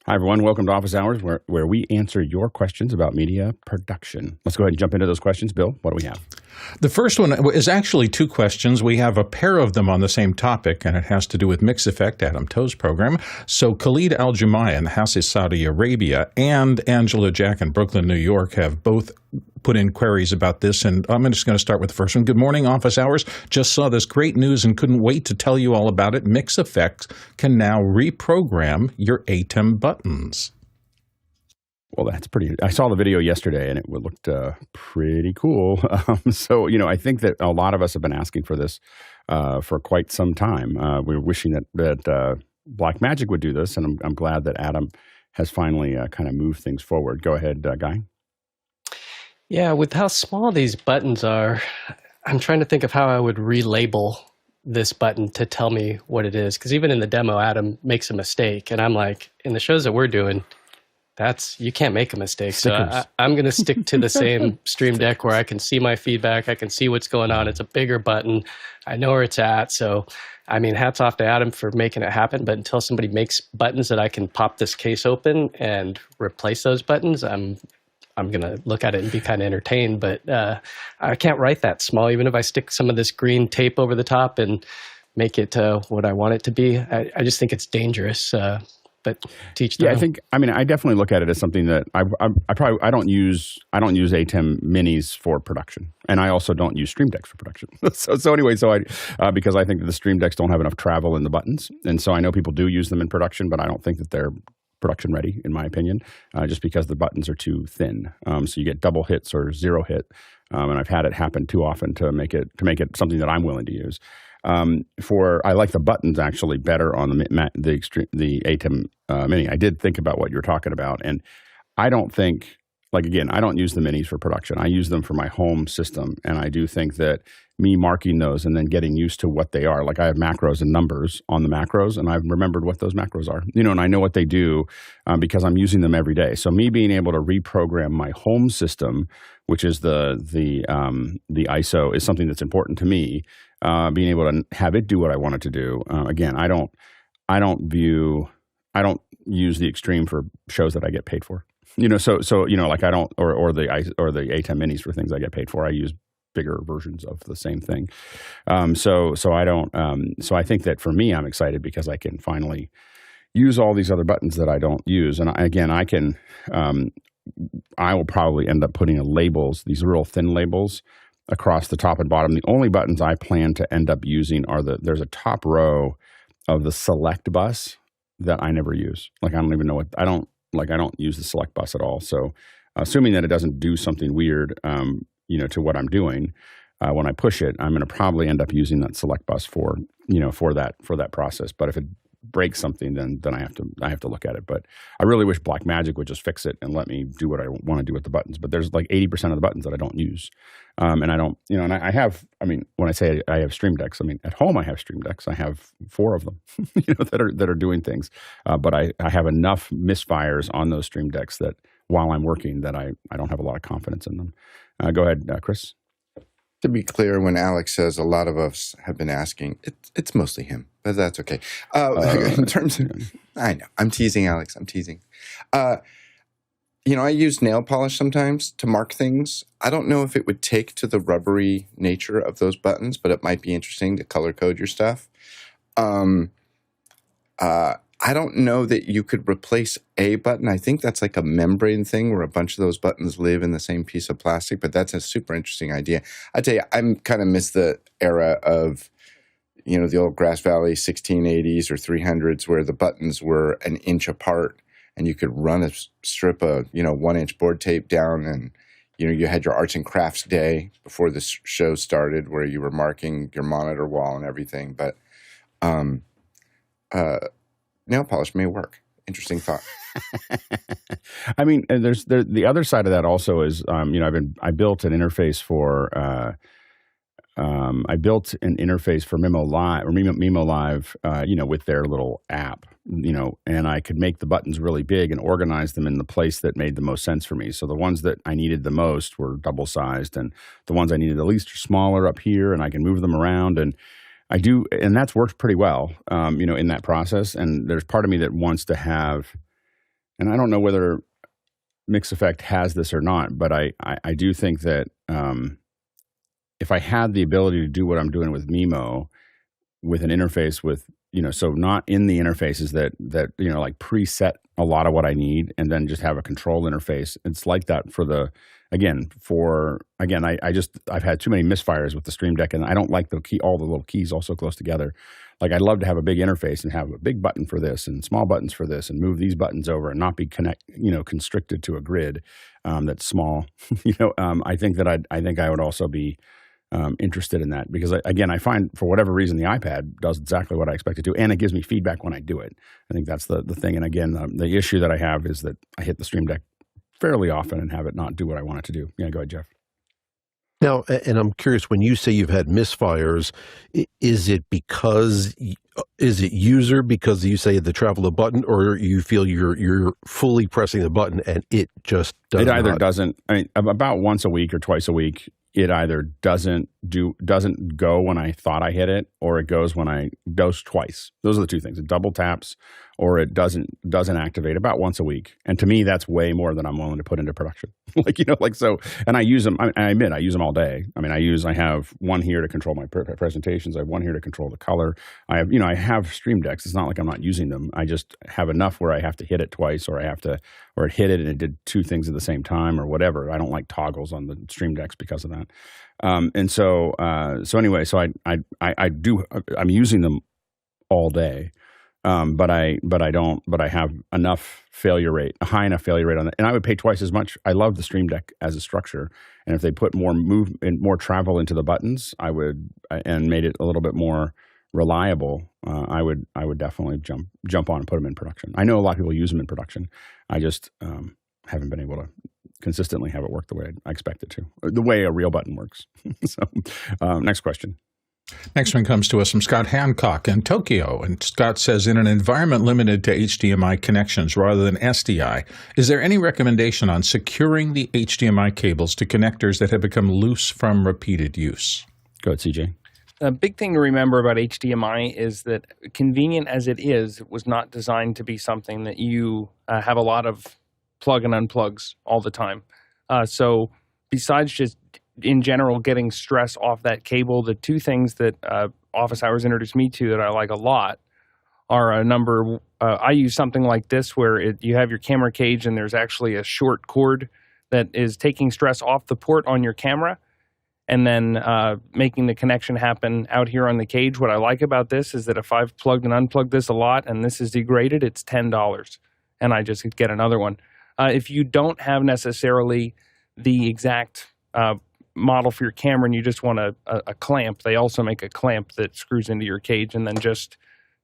Hi, everyone. Welcome to Office Hours, where we answer your questions about media production. Let's go ahead and jump into those questions. Bill, what do we have? The first one is actually two questions. We have a pair of them on the same topic, and it has to do with MixEffect, Adam Toe's program. So Khalid Al-Jumayya in Hassi, Saudi Arabia, and Angela Jack in Brooklyn, New York have both put in queries about this, and I'm just going to start with the first one. Good morning, Office Hours. Just saw this great news and couldn't wait to tell you all about it. MixEffect can now reprogram your ATEM buttons. Well, that's pretty. I saw the video yesterday, and it looked pretty cool. So, I think that a lot of us have been asking for this for quite some time. We were wishing that Blackmagic would do this, and I'm glad that Adam has finally kind of moved things forward. Go ahead, Guy. Yeah, with how small these buttons are, I'm trying to think of how I would relabel this button to tell me what it is. Because even in the demo, Adam makes a mistake, and I'm like, in the shows that we're doing, you can't make a mistake. Stickers. So I'm going to stick to the same Stream Deck where I can see my feedback. I can see what's going on. It's a bigger button. I know where it's at. So, hats off to Adam for making it happen. But until somebody makes buttons that I can pop this case open and replace those buttons, I'm going to look at it and be kind of entertained. But I can't write that small. Even if I stick some of this green tape over the top and make it what I want it to be, I just think it's dangerous. But teach them. Yeah, I definitely look at it as something that I don't use ATEM minis for production, and I also don't use Stream Decks for production. Because I think that the Stream Decks don't have enough travel in the buttons, and so I know people do use them in production, but I don't think that they're production ready, in my opinion, just because the buttons are too thin. So you get double hits or zero hit, and I've had it happen too often to make it something that I'm willing to use. I like the buttons actually better on the ATEM Mini. I did think about what you're talking about, and I don't think, I don't use the minis for production. I use them for my home system, and I do think that me marking those and then getting used to what they are, like I have macros and numbers on the macros, and I've remembered what those macros are, and I know what they do because I'm using them every day. So me being able to reprogram my home system, which is the ISO, is something that's important to me. Being able to have it do what I want it to do. Again, I don't use the Extreme for shows that I get paid for. I don't, or the ATEM minis for things I get paid for. I use bigger versions of the same thing. So I don't. So I think that for me, I'm excited because I can finally use all these other buttons that I don't use. And I will probably end up putting labels, these real thin labels, across the top and bottom. The only buttons I plan to end up using are there's a top row of the select bus that I never use. I don't even know I don't use the select bus at all. So assuming that it doesn't do something weird, to what I'm doing, when I push it, I'm going to probably end up using that select bus for that process. But if it breaks something, then I have to look at it. But I really wish Blackmagic would just fix it and let me do what I want to do with the buttons. But there's 80% of the buttons that I don't use, and I don't, and I have. When I say I have Stream Decks, at home I have Stream Decks. I have 4 of them, that are doing things. But I have enough misfires on those Stream Decks that while I'm working, that I don't have a lot of confidence in them. Go ahead, Chris. To be clear, when Alex says a lot of us have been asking, it's mostly him, but that's okay. In terms of, I know, I'm teasing Alex, I'm teasing. I use nail polish sometimes to mark things. I don't know if it would take to the rubbery nature of those buttons, but it might be interesting to color code your stuff. I don't know that you could replace a button. I think that's like a membrane thing where a bunch of those buttons live in the same piece of plastic, but that's a super interesting idea. I tell you, I'm kind of miss the era of, the old Grass Valley 1680s or 300s where the buttons were an inch apart and you could run a strip of, 1-inch board tape down and, you had your arts and crafts day before the show started where you were marking your monitor wall and everything. But, nail polish may work. Interesting thought. There's the other side of that also is, I built an interface for Mimo Live, with their little app, and I could make the buttons really big and organize them in the place that made the most sense for me. So the ones that I needed the most were double sized, and the ones I needed the least are smaller up here, and I can move them around. And I do, and that's worked pretty well, in that process. And there's part of me that wants to have and I don't know whether MixEffect has this or not, but I do think that if I had the ability to do what I'm doing with Mimo with an interface with, so not in the interfaces that like preset a lot of what I need and then just have a control interface. It's like that for I've had too many misfires with the Stream Deck, and I don't like all the little keys all so close together. Like, I'd love to have a big interface and have a big button for this and small buttons for this and move these buttons over and not be constricted to a grid that's small. I think I would also be interested in that, because I find for whatever reason the iPad does exactly what I expect it to, and it gives me feedback when I do it. I think that's the thing. And again, the issue that I have is that I hit the Stream Deck fairly often and have it not do what I want it to do. Yeah, go ahead, Jeff. Now, and I'm curious, when you say you've had misfires, is it user because you say the travel the button, or you feel you're fully pressing the button and it just doesn't? It either doesn't. I mean, about once a week or twice a week, it either doesn't go when I thought I hit it, or it goes twice. Those are the two things. It double taps, or it doesn't activate about once a week. And to me, that's way more than I'm willing to put into production. So. And I use them. I admit I use them all day. I mean, I have one here to control my presentations. I have one here to control the color. I have Stream Decks. It's not like I'm not using them. I just have enough where I have to hit it twice, or it hit it and it did two things at the same time, or whatever. I don't like toggles on the Stream Decks because of that. I'm using them all day. But I have enough failure rate, a high enough failure rate on that. And I would pay twice as much. I love the Stream Deck as a structure. And if they put more more travel into the buttons, and made it a little bit more reliable, I would definitely jump on and put them in production. I know a lot of people use them in production. I just haven't been able to consistently have it work the way I expect it to, the way a real button works. So, next question. Next one comes to us from Scott Hancock in Tokyo. And Scott says, in an environment limited to HDMI connections rather than SDI, is there any recommendation on securing the HDMI cables to connectors that have become loose from repeated use? Go ahead, CJ. A big thing to remember about HDMI is that, convenient as it was not designed to be something that you have a lot of plug and unplugs all the time. So besides just in general getting stress off that cable, the two things that Office Hours introduced me to that I like a lot are I use something like this where you have your camera cage and there's actually a short cord that is taking stress off the port on your camera and then making the connection happen out here on the cage. What I like about this is that if I've plugged and unplugged this a lot and this is degraded, it's $10 and I just get another one. If you don't have necessarily the exact model for your camera and you just want a clamp, they also make a clamp that screws into your cage and then just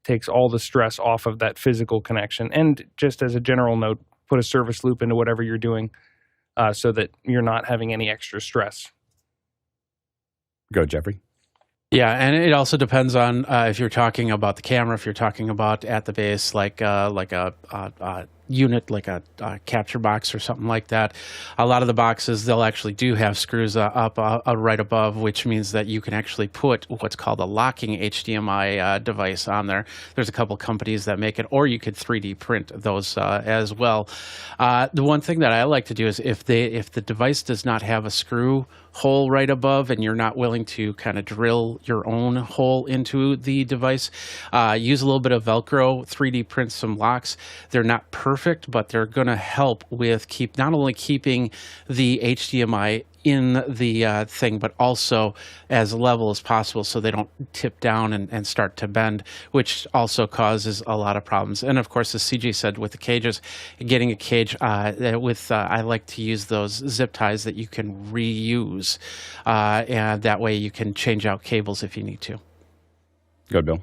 takes all the stress off of that physical connection. And just as a general note, put a service loop into whatever you're doing so that you're not having any extra stress. Go, Jeffrey. Yeah, and it also depends on if you're talking about the camera, if you're talking about at the base, like a unit, like a capture box or something like that. A lot of the boxes, they'll actually do have screws up right above, which means that you can actually put what's called a locking HDMI device on there. There's a couple companies that make it, or you could 3D print those as well. The one thing that I like to do is if the device does not have a screw hole right above and you're not willing to kind of drill your own hole into the device, use a little bit of Velcro, 3D print some locks. They're not perfect, but they're going to help with not only keeping the HDMI in the thing, but also as level as possible so they don't tip down and start to bend, which also causes a lot of problems. And of course, as CJ said, with the cages, getting a cage I like to use those zip ties that you can reuse, and that way you can change out cables if you need to. Go, Bill.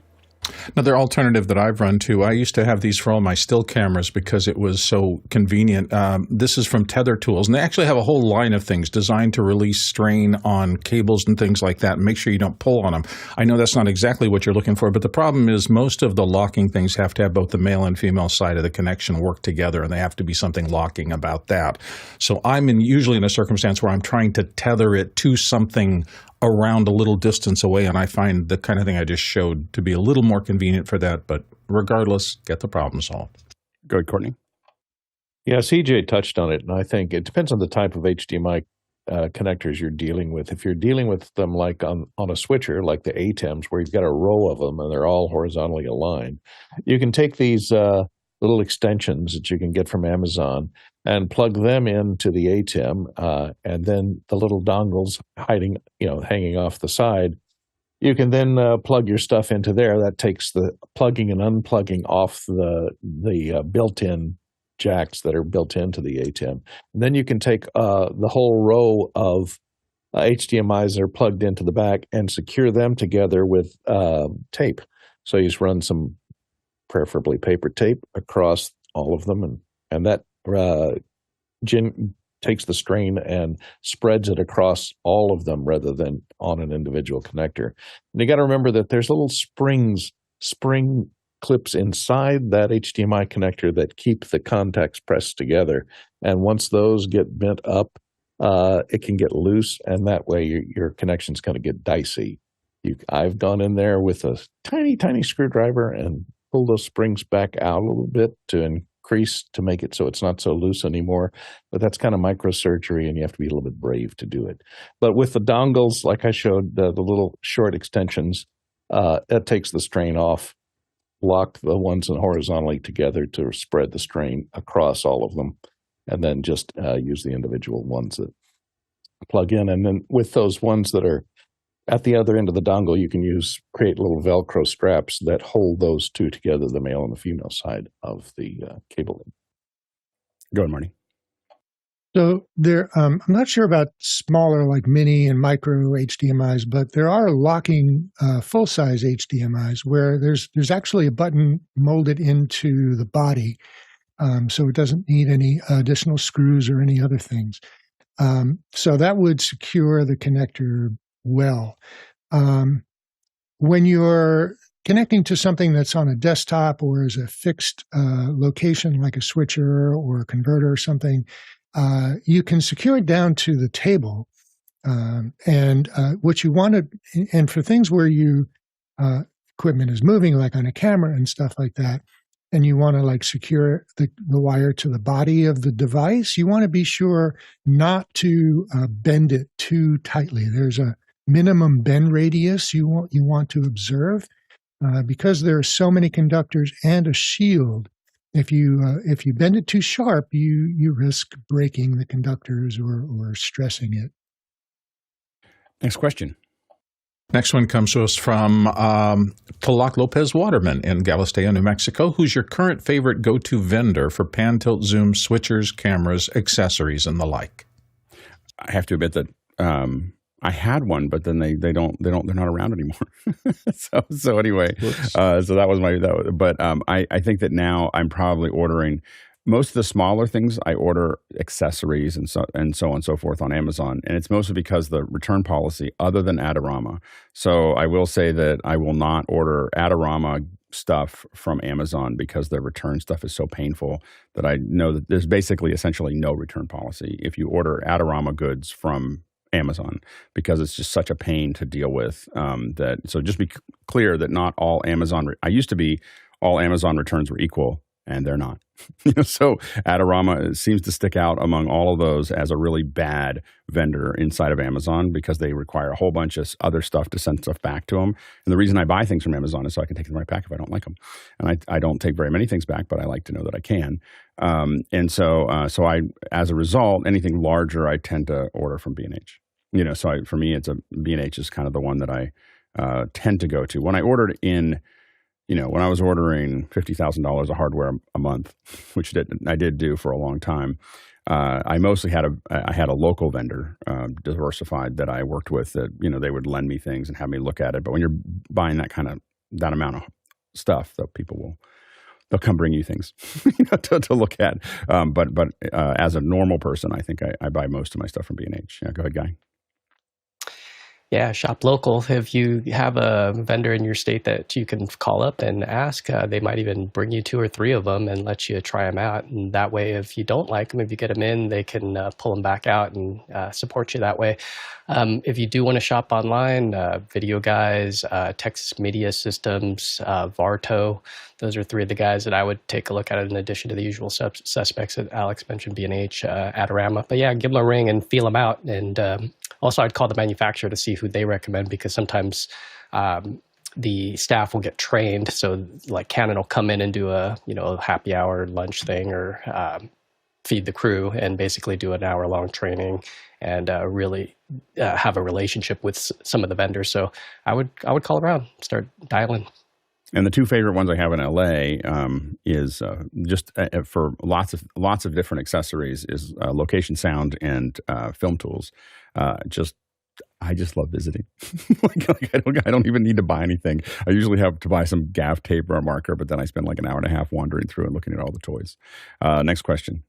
Another alternative that I've run to, I used to have these for all my still cameras because it was so convenient. This is from Tether Tools, and they actually have a whole line of things designed to release strain on cables and things like that and make sure you don't pull on them. I know that's not exactly what you're looking for, but the problem is most of the locking things have to have both the male and female side of the connection work together, and they have to be something locking about that. So I'm usually in a circumstance where I'm trying to tether it to something around a little distance away, and I find the kind of thing I just showed to be a little more convenient for that, but regardless, get the problem solved. Go ahead, Courtney. Yeah, CJ touched on it, and I think it depends on the type of HDMI connectors you're dealing with. If you're dealing with them like on a switcher, like the ATEMs, where you've got a row of them and they're all horizontally aligned, you can take these little extensions that you can get from Amazon and plug them into the ATEM, and then the little dongles hanging off the side. You can then plug your stuff into there. That takes the plugging and unplugging off the built-in jacks that are built into the ATEM. And then you can take the whole row of HDMIs that are plugged into the back and secure them together with tape. So you just run some, preferably paper tape, across all of them, and that takes the strain and spreads it across all of them rather than on an individual connector. And you got to remember that there's little spring clips inside that HDMI connector that keep the contacts pressed together. And once those get bent up, it can get loose, and that way your connection's going to get dicey. I've gone in there with a tiny, tiny screwdriver and pulled those springs back out a little bit to make it so it's not so loose anymore. But that's kind of microsurgery, and you have to be a little bit brave to do it. But with the dongles, like I showed, the little short extensions, it takes the strain off. Lock the ones horizontally together to spread the strain across all of them, and then just use the individual ones that plug in. And then with those ones that are at the other end of the dongle, you can create little Velcro straps that hold those two together, the male and the female side of the cable. Go ahead, Marty. So I'm not sure about smaller like mini and micro HDMIs, but there are locking full-size HDMIs where there's actually a button molded into the body, so it doesn't need any additional screws or any other things. So that would secure the connector well. When you're connecting to something that's on a desktop or is a fixed location like a switcher or a converter or something, you can secure it down to the table. And what you want to, and for things where equipment is moving, like on a camera and stuff like that, and you want to like secure the wire to the body of the device, you want to be sure not to bend it too tightly. There's a minimum bend radius you want to observe, because there are so many conductors and a shield. If you bend it too sharp, you risk breaking the conductors or stressing it. Next question. Next one comes to us from Talak Lopez Waterman in Galisteo, New Mexico. Who's your current favorite go-to vendor for pan, tilt, zoom, switchers, cameras, accessories, and the like? I have to admit that I had one, but then they're not around anymore. so anyway, so that was but I think that now I'm probably ordering most of the smaller things. I order accessories and so on and so forth on Amazon, and it's mostly because the return policy, other than Adorama. So I will say that I will not order Adorama stuff from Amazon because the return stuff is so painful that I know that there's basically essentially no return policy if you order Adorama goods from Amazon, because it's just such a pain to deal with. So just be clear that not all Amazon. I used to be all Amazon returns were equal, and they're not. So Adorama seems to stick out among all of those as a really bad vendor inside of Amazon because they require a whole bunch of other stuff to send stuff back to them. And the reason I buy things from Amazon is so I can take them right back if I don't like them. And I don't take very many things back, but I like to know that I can. So I, as a result, anything larger I tend to order from B&H. For me, B&H is kind of the one that I tend to go to. When I ordered when I was ordering $50,000 of hardware a month, which I did do for a long time, I mostly had a local vendor, Diversified, that I worked with. That they would lend me things and have me look at it. But when you're buying that amount of stuff, they'll come bring you things to look at. But as a normal person, I think I buy most of my stuff from B&H. Yeah, go ahead, Guy. Yeah, shop local. If you have a vendor in your state that you can call up and ask, they might even bring you 2 or 3 of them and let you try them out. And that way, if you don't like them, if you get them in, they can pull them back out and support you that way. If you do want to shop online, Video Guys, Texas Media Systems, Varto, those are 3 of the guys that I would take a look at in addition to the usual suspects that Alex mentioned, B&H, Adorama. But yeah, give them a ring and feel them out. And also, I'd call the manufacturer to see who they recommend, because sometimes the staff will get trained. So like Canon will come in and do a happy hour lunch thing, or feed the crew and basically do an hour-long training and really have a relationship with some of the vendors. So I would call around, start dialing. And the 2 favorite ones I have in LA is just for lots of different accessories is Location Sound and Film Tools. I just love visiting. I don't even need to buy anything. I usually have to buy some gaff tape or a marker, but then I spend like an hour and a half wandering through and looking at all the toys. Next question.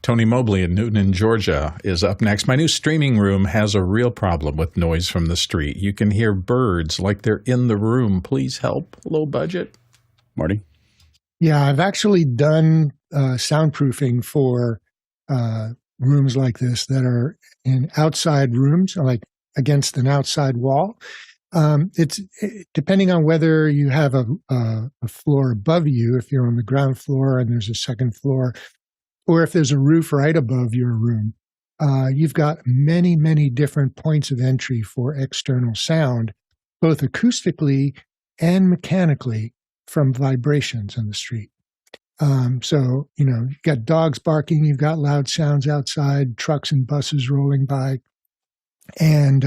Tony Mobley in Newton in Georgia is up next. My new streaming room has a real problem with noise from the street. You can hear birds like they're in the room. Please help. Low budget. Marty? Yeah, I've actually done soundproofing for rooms like this that are in outside rooms, like against an outside wall. It's depending on whether you have a floor above you, if you're on the ground floor and there's a second floor, or if there's a roof right above your room. You've got many, many different points of entry for external sound, both acoustically and mechanically from vibrations in the street. So, you've got dogs barking, you've got loud sounds outside, trucks and buses rolling by. And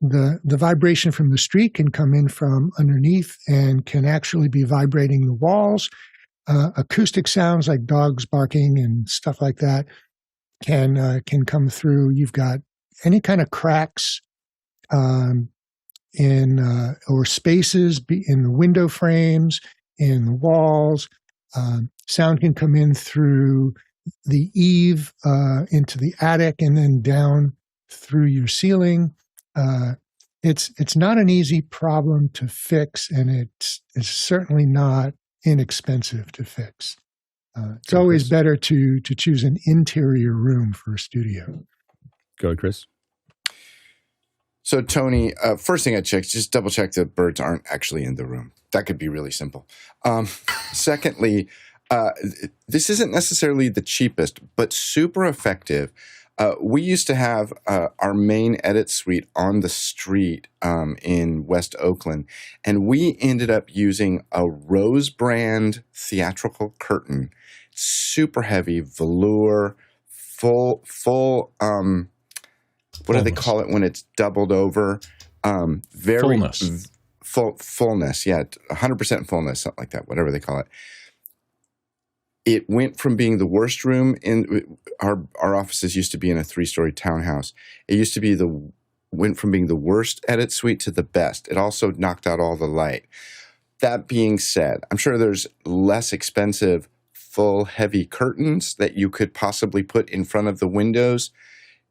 the vibration from the street can come in from underneath and can actually be vibrating the walls. Acoustic sounds like dogs barking and stuff like that can come through. You've got any kind of cracks in or spaces in the window frames, in the walls. Sound can come in through the eave into the attic and then down through your ceiling. It's not an easy problem to fix, and it's certainly not inexpensive to fix. It's always better to choose an interior room for a studio. Go ahead, Chris. So, Tony, first thing I checked, just double check that birds aren't actually in the room. That could be really simple. Secondly, this isn't necessarily the cheapest, but super effective. We used to have our main edit suite on the street in West Oakland, and we ended up using a Rose brand theatrical curtain, super heavy velour, full. What do they call it when it's doubled over? Very fullness. Fullness, yeah, 100% fullness, something like that, whatever they call it. It went from being the worst room in our offices used to be in a 3-story townhouse. It used to be went from being the worst edit suite to the best. It also knocked out all the light. That being said, I'm sure there's less expensive full heavy curtains that you could possibly put in front of the windows.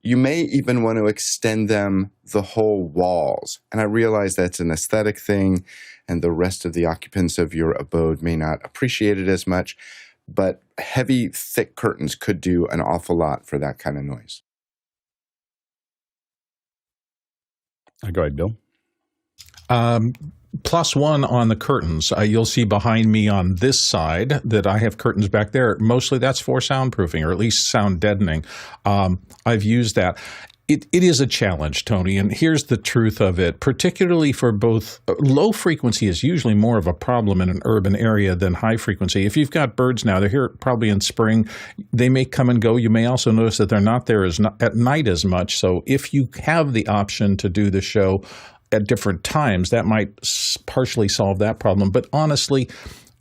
You may even want to extend them the whole walls. And I realize that's an aesthetic thing, and the rest of the occupants of your abode may not appreciate it as much. But heavy, thick curtains could do an awful lot for that kind of noise. Go ahead, Bill. +1 on the curtains. You'll see behind me on this side that I have curtains back there. Mostly that's for soundproofing, or at least sound deadening. I've used that. It is a challenge, Tony, and here's the truth of it. Particularly for both, low frequency is usually more of a problem in an urban area than high frequency. If you've got birds now, they're here probably in spring. They may come and go. You may also notice that they're not there at night as much. So if you have the option to do the show at different times, that might partially solve that problem. But honestly,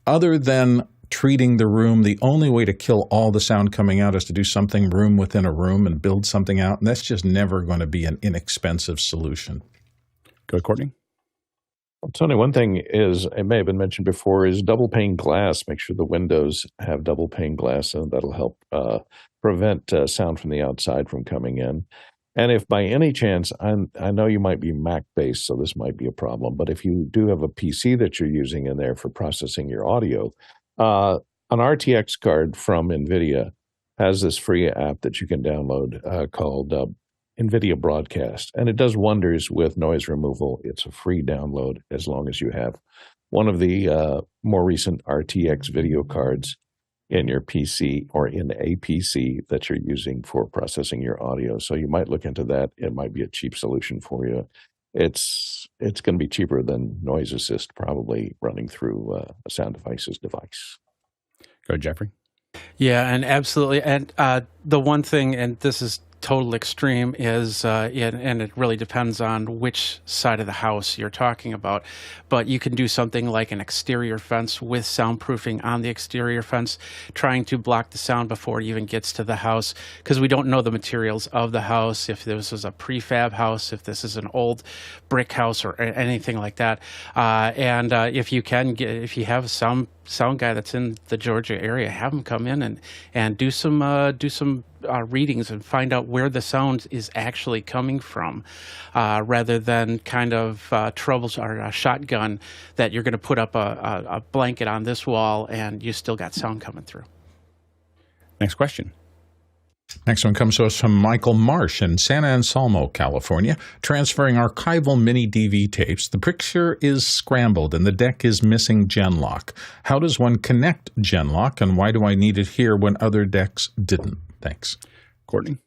other than treating the room, the only way to kill all the sound coming out is to do something room within a room and build something out. And that's just never going to be an inexpensive solution. Go ahead, Courtney. Well, Tony, one thing is, it may have been mentioned before, is double pane glass. Make sure the windows have double pane glass, and that'll help prevent sound from the outside from coming in. And if by any chance, I know you might be Mac-based, so this might be a problem, but if you do have a PC that you're using in there for processing your audio, an RTX card from NVIDIA has this free app that you can download called NVIDIA Broadcast, and it does wonders with noise removal. It's a free download as long as you have one of the more recent RTX video cards in your PC or in a PC that you're using for processing your audio. So you might look into that. It might be a cheap solution for you. It's going to be cheaper than Noise Assist, probably running through a Sound Devices device. Go ahead, Jeffrey. Yeah, and absolutely. And the one thing, and this is total extreme, is, and it really depends on which side of the house you're talking about, but you can do something like an exterior fence with soundproofing on the exterior fence, trying to block the sound before it even gets to the house, because we don't know the materials of the house, if this is a prefab house, if this is an old brick house or anything like that. And if you have a sound guy that's in the Georgia area, have them come in and do some readings and find out where the sound is actually coming from, rather than kind of troubles or a shotgun that you're going to put up a blanket on this wall and you still got sound coming through. Next question. Next one comes to us from Michael Marsh in San Anselmo, California. Transferring archival mini DV tapes, the picture is scrambled and the deck is missing genlock. How does one connect genlock, and why do I need it here when other decks didn't? Thanks. Courtney?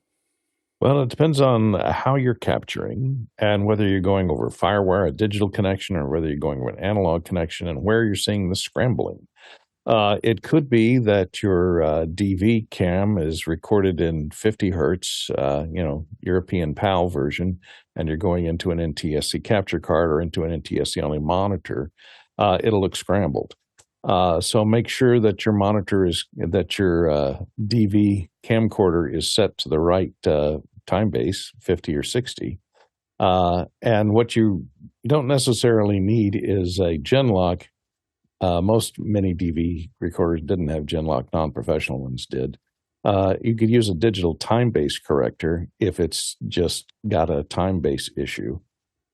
Well, it depends on how you're capturing and whether you're going over FireWire, a digital connection, or whether you're going over an analog connection, and where you're seeing the scrambling. It could be that your DV cam is recorded in 50 hertz, European PAL version, and you're going into an NTSC capture card or into an NTSC only monitor. It'll look scrambled. So make sure that your your DV camcorder is set to the right time base, 50 or 60. And what you don't necessarily need is a genlock. Most mini DV recorders didn't have genlock, non-professional ones did. You could use a digital time-based corrector if it's just got a time-based issue.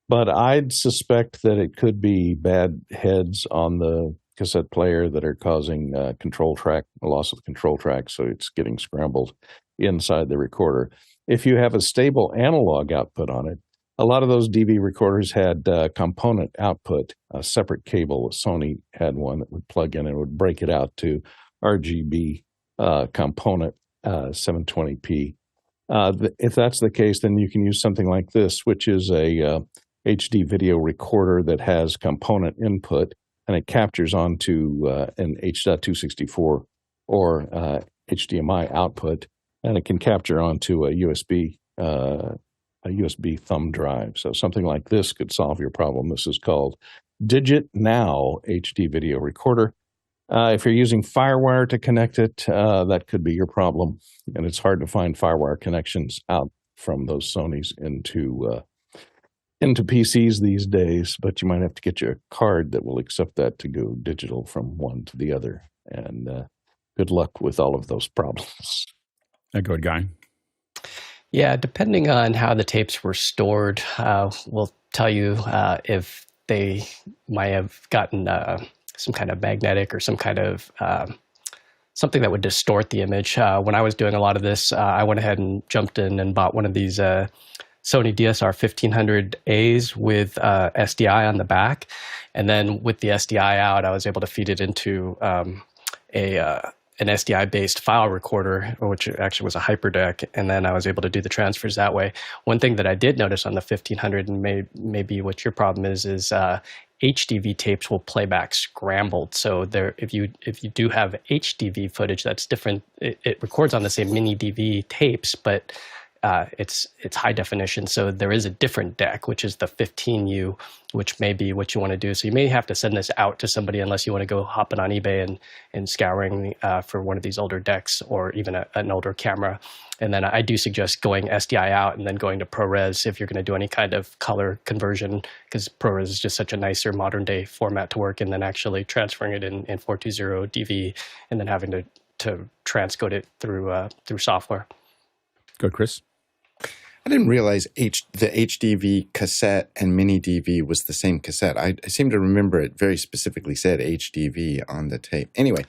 But I'd suspect that it could be bad heads on the cassette player that are causing loss of control track, so it's getting scrambled inside the recorder. If you have a stable analog output on it, a lot of those DV recorders had component output, a separate cable. Sony had one that would plug in and would break it out to RGB component 720p. If that's the case, then you can use something like this, which is a HD video recorder that has component input, and it captures onto an H.264 or HDMI output, and it can capture onto a USB thumb drive. So something like this could solve your problem. This is called Digit Now HD video recorder. If you're using FireWire to connect it, that could be your problem. And it's hard to find FireWire connections out from those Sonys into PCs these days, but you might have to get you a card that will accept that to go digital from one to the other. And good luck with all of those problems. Go ahead, Guy. Yeah, depending on how the tapes were stored, will tell you if they might have gotten some kind of magnetic or some kind of something that would distort the image. When I was doing a lot of this, I went ahead and jumped in and bought one of these Sony DSR 1500As with SDI on the back. And then with the SDI out, I was able to feed it into an SDI-based file recorder, which actually was a hyperdeck, and then I was able to do the transfers that way. One thing that I did notice on the 1500, and maybe what your problem is HDV tapes will play back scrambled. So if you do have HDV footage that's different, it records on the same mini DV tapes, but it's high definition. So there is a different deck, which is the 15U, which may be what you want to do. So you may have to send this out to somebody unless you want to go hopping on eBay and scouring for one of these older decks or even an older camera. And then I do suggest going SDI out and then going to ProRes if you're going to do any kind of color conversion, because ProRes is just such a nicer modern day format to work, and then actually transferring it in 420 DV and then having to transcode it through software. Go, Chris. I didn't realize the HDV cassette and mini DV was the same cassette. I seem to remember it very specifically said HDV on the tape. Anyway,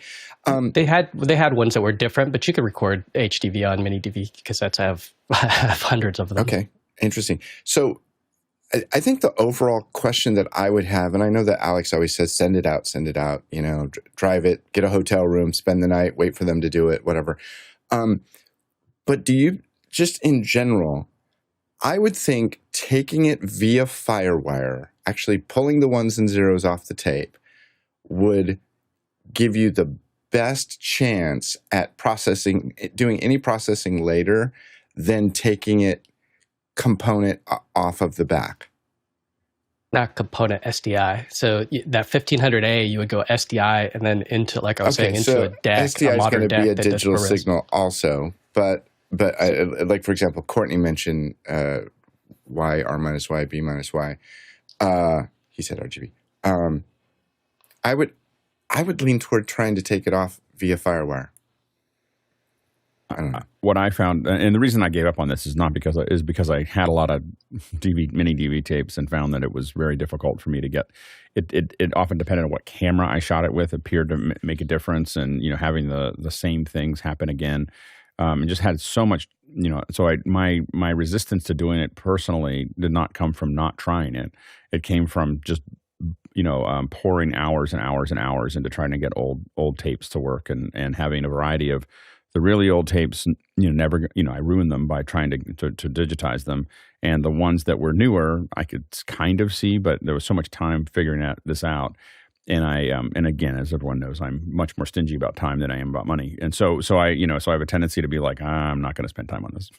they had ones that were different, but you could record HDV on mini DV cassettes. I have hundreds of them. Okay, interesting. So I think the overall question that I would have, and I know that Alex always says, send it out, drive it, get a hotel room, spend the night, wait for them to do it, whatever. But do you, just in general, I would think taking it via FireWire, actually pulling the ones and zeros off the tape, would give you the best chance at doing any processing later than taking it component off of the back. Not component, SDI. So that 1500A, you would go SDI and then into, like I was saying, into a deck. SDI a modern is going to be a deck digital signal also, but like, for example, Courtney mentioned Y, R minus Y, B minus Y. He said RGB. I would lean toward trying to take it off via FireWire. I don't know. What I found, and the reason I gave up on this is because I had a lot of mini DV tapes and found that it was very difficult for me to get. It often depended on what camera I shot it with, appeared to make a difference, and having the same things happen again. And just had so much, so my resistance to doing it personally did not come from not trying it. It came from just, pouring hours and hours and hours into trying to get old tapes to work and having a variety of the really old tapes, I ruined them by trying to digitize them. And the ones that were newer, I could kind of see, but there was so much time figuring this out. And and again, as everyone knows, I'm much more stingy about time than I am about money. And so I have a tendency to be like, I'm not going to spend time on this,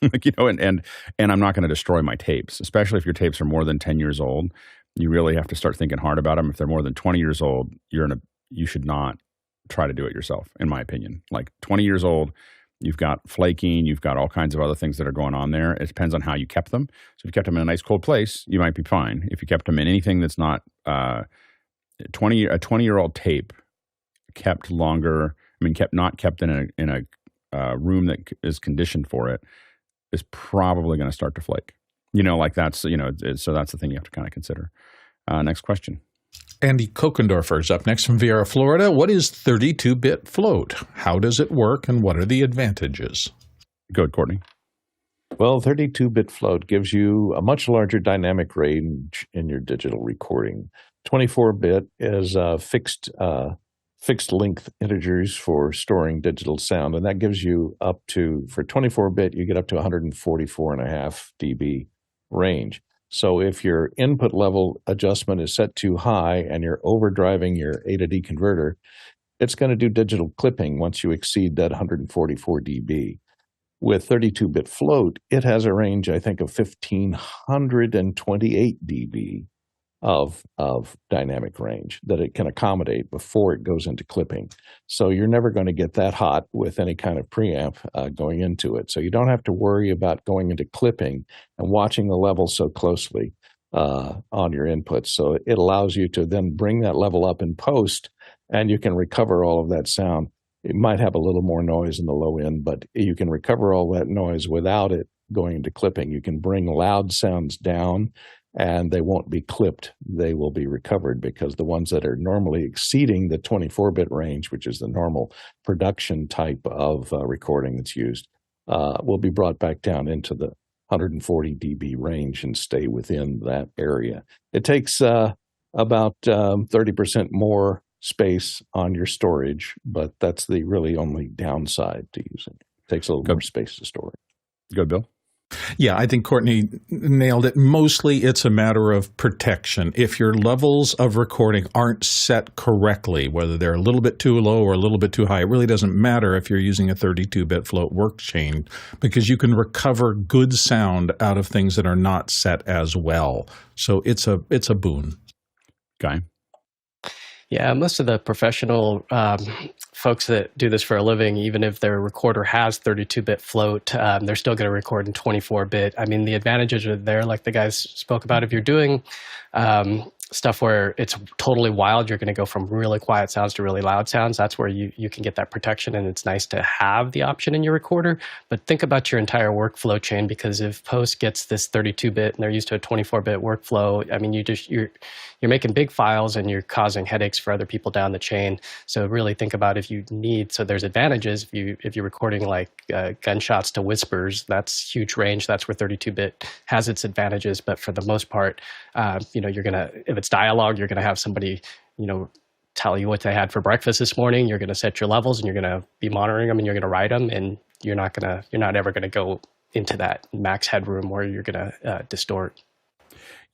and I'm not going to destroy my tapes, especially if your tapes are more than 10 years old. You really have to start thinking hard about them. If they're more than 20 years old, you should not try to do it yourself, in my opinion. Like 20 years old, you've got flaking, you've got all kinds of other things that are going on there. It depends on how you kept them. So if you kept them in a nice cold place, you might be fine. If you kept them in anything that's not a 20-year-old tape kept longer, not kept in a room that is conditioned for it, is probably going to start to flake. So that's the thing you have to kind of consider. Next question. Andy Kokendorfer is up next from Viera, Florida. What is 32-bit float? How does it work, and what are the advantages? Go ahead, Courtney. Well, 32-bit float gives you a much larger dynamic range in your digital recording. 24-bit is fixed length integers for storing digital sound, and that gives you for 24-bit, you get up to 144.5 dB range. So if your input level adjustment is set too high and you're overdriving your A to D converter, it's going to do digital clipping once you exceed that 144 dB. With 32-bit float, it has a range, I think, of 1,528 dB of dynamic range that it can accommodate before it goes into clipping. So you're never going to get that hot with any kind of preamp going into it. So you don't have to worry about going into clipping and watching the level so closely on your inputs. So it allows you to then bring that level up in post, and you can recover all of that sound. It might have a little more noise in the low end, but you can recover all that noise without it going into clipping. You can bring loud sounds down, and they won't be clipped. They will be recovered, because the ones that are normally exceeding the 24-bit range, which is the normal production type of recording that's used, will be brought back down into the 140 dB range and stay within that area. It takes about 30% more space on your storage, but that's the really only downside to using it. It takes a little more space to store it. Go, Bill. Yeah, I think Courtney nailed it. Mostly it's a matter of protection. If your levels of recording aren't set correctly, whether they're a little bit too low or a little bit too high, it really doesn't matter if you're using a 32-bit float work chain, because you can recover good sound out of things that are not set as well. So it's a boon. Guy? Yeah, most of the professional folks that do this for a living, even if their recorder has 32-bit float, they're still going to record in 24-bit. I mean, the advantages are there, like the guys spoke about. If you're doing stuff where it's totally wild, you're going to go from really quiet sounds to really loud sounds. That's where you can get that protection, and it's nice to have the option in your recorder. But think about your entire workflow chain, because if post gets this 32-bit and they're used to a 24-bit workflow, I mean, you're making big files and you're causing headaches for other people down the chain. So really think about if you need. So there's advantages if you're recording like gunshots to whispers. That's huge range. That's where 32-bit has its advantages. But for the most part, you're gonna, if it's dialogue, you're gonna have somebody, tell you what they had for breakfast this morning. You're gonna set your levels and you're gonna be monitoring them and you're gonna write them, and you're not ever gonna go into that max headroom where you're gonna distort.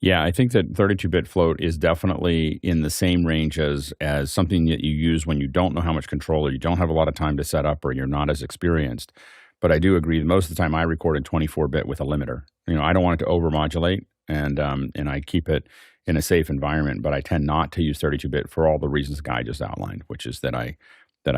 Yeah, I think that 32-bit float is definitely in the same range as something that you use when you don't know how much control, or you don't have a lot of time to set up, or you're not as experienced. But I do agree that most of the time I record in 24-bit with a limiter. I don't want it to overmodulate, and I keep it in a safe environment. But I tend not to use 32-bit for all the reasons Guy just outlined, which is that I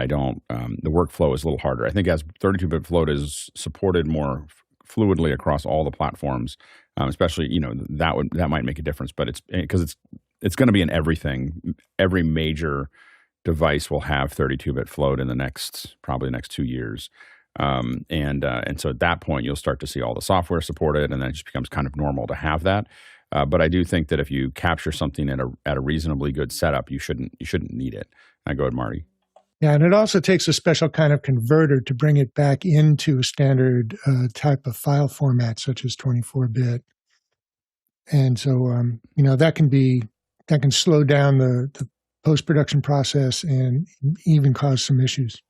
don't. The workflow is a little harder. I think as 32-bit float is supported more fluidly across all the platforms. Especially, that might make a difference, but it's because it's going to be in everything. Every major device will have 32-bit float in probably the next 2 years, and so at that point you'll start to see all the software supported, and then it just becomes kind of normal to have that. But I do think that if you capture something at a reasonably good setup, you shouldn't need it. Go ahead, Marty. Yeah, and it also takes a special kind of converter to bring it back into a standard type of file format, such as 24-bit. And so, that can slow down the post-production process and even cause some issues.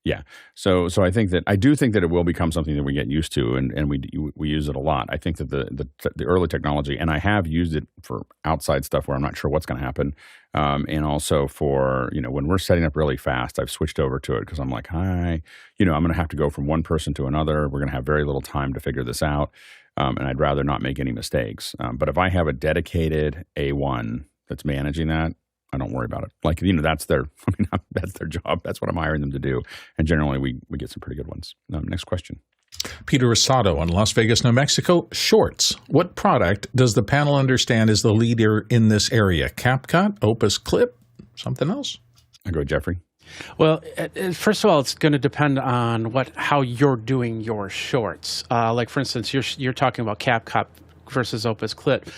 Yeah. So I do think that it will become something that we get used to, and we use it a lot. I think that the early technology, and I have used it for outside stuff where I'm not sure what's going to happen, and also for when we're setting up really fast, I've switched over to it because I'm like, I'm going to have to go from one person to another. We're going to have very little time to figure this out, and I'd rather not make any mistakes. But if I have a dedicated A1 that's managing that, I don't worry about it. Like, that's their job. That's what I'm hiring them to do. And generally we get some pretty good ones. Next question. Peter Rosado in Las Vegas, New Mexico. Shorts. What product does the panel understand is the leader in this area? CapCut, Opus Clip, something else? I go with Jeffrey. Well, first of all, it's going to depend on how you're doing your shorts. Like, for instance, you're talking about CapCut versus Opus Clip.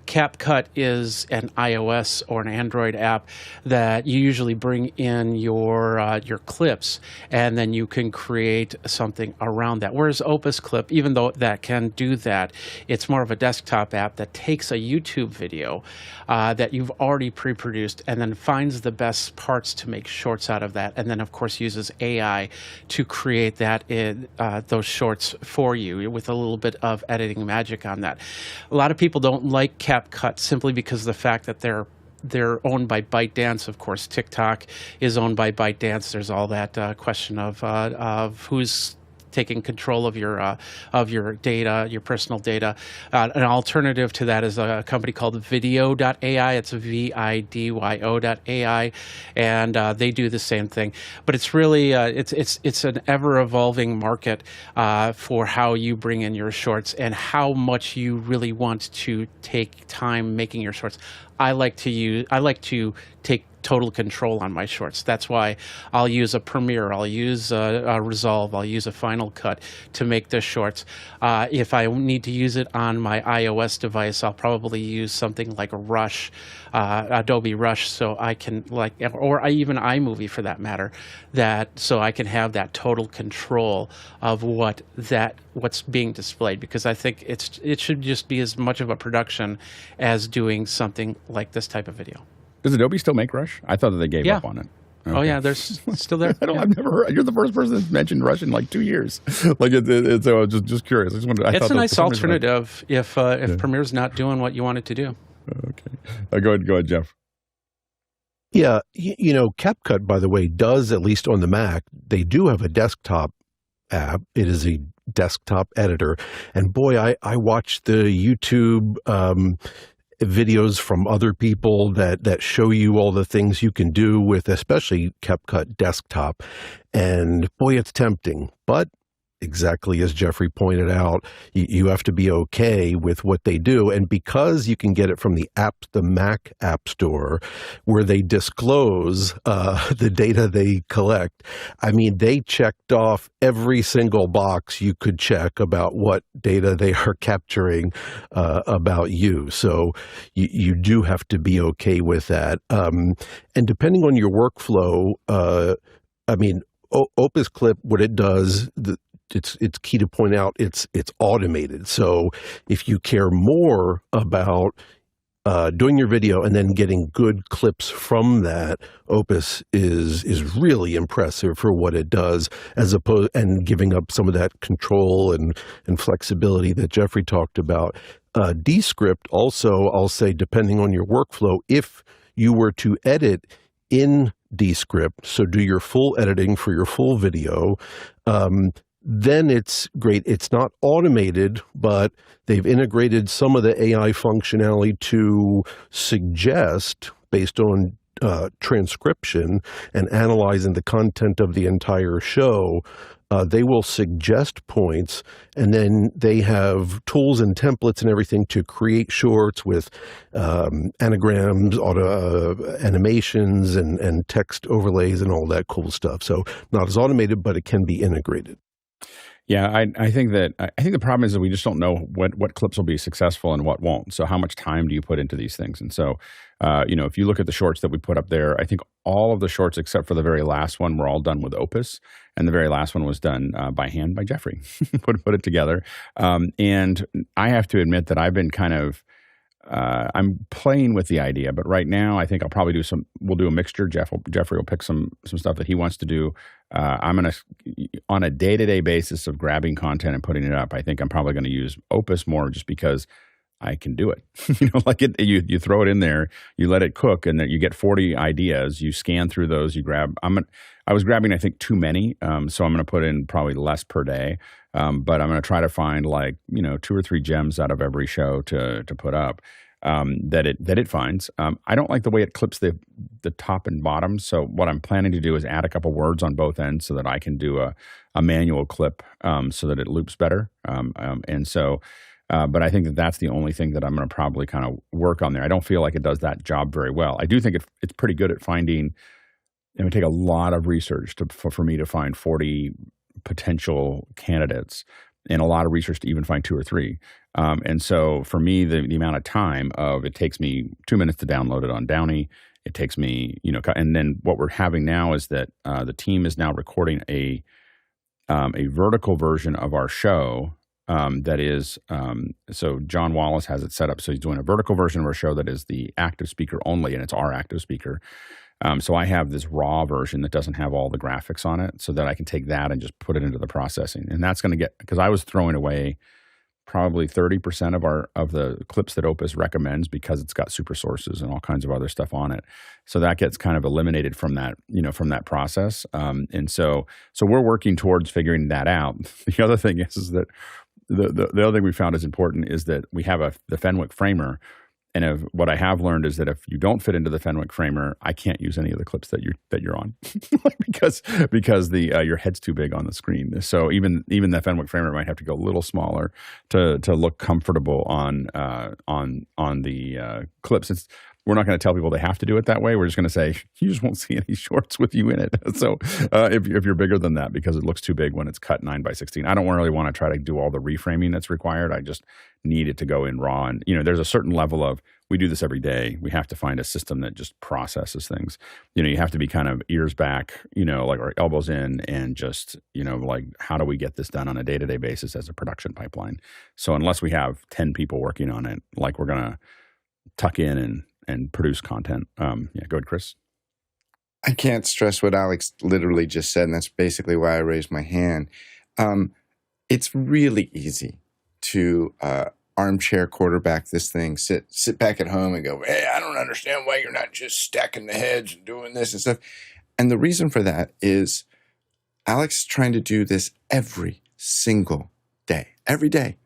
CapCut is an iOS or an Android app that you usually bring in your clips, and then you can create something around that. Whereas Opus Clip, even though that can do that, it's more of a desktop app that takes a YouTube video that you've already pre-produced and then finds the best parts to make shorts out of that, and then of course uses AI to create those shorts for you with a little bit of editing magic on that. A lot of people don't like CapCut simply because of the fact that they're owned by ByteDance. Of course, TikTok is owned by ByteDance. There's all that question of who's taking control of your data, your personal data. An alternative to that is a company called Video.ai. It's VIDYO.ai, and they do the same thing. But it's really it's an ever evolving market for how you bring in your shorts and how much you really want to take time making your shorts. I like to take total control on my shorts. That's why I'll use a Premiere, I'll use a Resolve, I'll use a Final Cut to make the shorts. If I need to use it on my iOS device, I'll probably use something like Rush, Adobe Rush, so I can or even iMovie for that matter, so I can have that total control of what's being displayed, because I think it should just be as much of a production as doing something like this type of video. Does Adobe still make Rush? I thought that they gave up on it. Okay. Oh yeah, they're still there. I've never heard. You're the first person that's mentioned Rush in like 2 years. Like it's so just curious. It's a nice alternative if Premiere's not doing what you want it to do. Okay, go ahead, Jeff. Yeah, CapCut, by the way, does, at least on the Mac, they do have a desktop app. It is a desktop editor, and boy, I watched the YouTube videos from other people that show you all the things you can do with especially CapCut Desktop. And boy, it's tempting. But exactly as Jeffrey pointed out, you have to be okay with what they do. And because you can get it from the Mac App Store, where they disclose the data they collect, I mean, they checked off every single box you could check about what data they are capturing about you. So you do have to be okay with that. And depending on your workflow, I mean, Opus Clip, what it does, it's key to point out it's automated. So if you care more about doing your video and then getting good clips from that, Opus is really impressive for what it does, as opposed and giving up some of that control and flexibility that Jeffrey talked about. Descript also, I'll say, depending on your workflow, if you were to edit in Descript, so do your full editing for your full video, then it's great. It's not automated, but they've integrated some of the AI functionality to suggest, based on transcription and analyzing the content of the entire show, they will suggest points, and then they have tools and templates and everything to create shorts with anagrams, auto animations, and text overlays and all that cool stuff. So not as automated, but it can be integrated. Yeah, I think the problem is that we just don't know what clips will be successful and what won't. So how much time do you put into these things? And so, if you look at the shorts that we put up there, I think all of the shorts except for the very last one were all done with Opus, and the very last one was done by hand by Jeffrey. put it together, and I have to admit that I've been kind of. I'm playing with the idea, but right now I think I'll probably we'll do a mixture. Jeffrey will pick some stuff that he wants to do. I'm going to, on a day-to-day basis of grabbing content and putting it up, I think I'm probably going to use Opus more just because I can do it. You throw it in there, you let it cook, and then you get 40 ideas. You scan through those, you grab. I was grabbing, I think, too many, so I'm going to put in probably less per day. But I'm going to try to find 2 or 3 gems out of every show to put up that it finds. I don't like the way it clips the top and bottom. So what I'm planning to do is add a couple words on both ends so that I can do a manual clip so that it loops better. But I think that's the only thing that I'm going to probably kind of work on there. I don't feel like it does that job very well. I do think it's pretty good at finding. It would take a lot of research for me to find 40 potential candidates, and a lot of research to even find 2 or 3. And so for me, the amount of time it takes me 2 minutes to download it on Downey. It takes me, and then what we're having now is that the team is now recording a vertical version of our show that is, so John Wallace has it set up. So he's doing a vertical version of our show that is the active speaker only, and it's our active speaker. So I have this raw version that doesn't have all the graphics on it, so that I can take that and just put it into the processing. And that's going to because I was throwing away probably 30% of the clips that Opus recommends because it's got super sources and all kinds of other stuff on it. So that gets kind of eliminated from that, from that process. And so we're working towards figuring that out. The other thing is that the other thing we found is important is that we have the Fenwick framer. And what I have learned is that if you don't fit into the Fenwick framer, I can't use any of the clips that you're on because your head's too big on the screen. So even the Fenwick framer might have to go a little smaller to look comfortable on the clips. We're not going to tell people they have to do it that way. We're just going to say, you just won't see any shorts with you in it. So if you're bigger than that, because it looks too big when it's cut 9:16, I don't really want to try to do all the reframing that's required. I just need it to go in raw. And, there's a certain level of, we do this every day. We have to find a system that just processes things. You have to be kind of ears back, or elbows in, and just, how do we get this done on a day-to-day basis as a production pipeline? So unless we have 10 people working on it, we're going to tuck in and produce content. Go ahead, Chris. I can't stress what Alex literally just said, and that's basically why I raised my hand. It's really easy to armchair quarterback this thing, sit back at home and go, hey, I don't understand why you're not just stacking the heads and doing this and stuff. And the reason for that is Alex is trying to do this every single day, every day.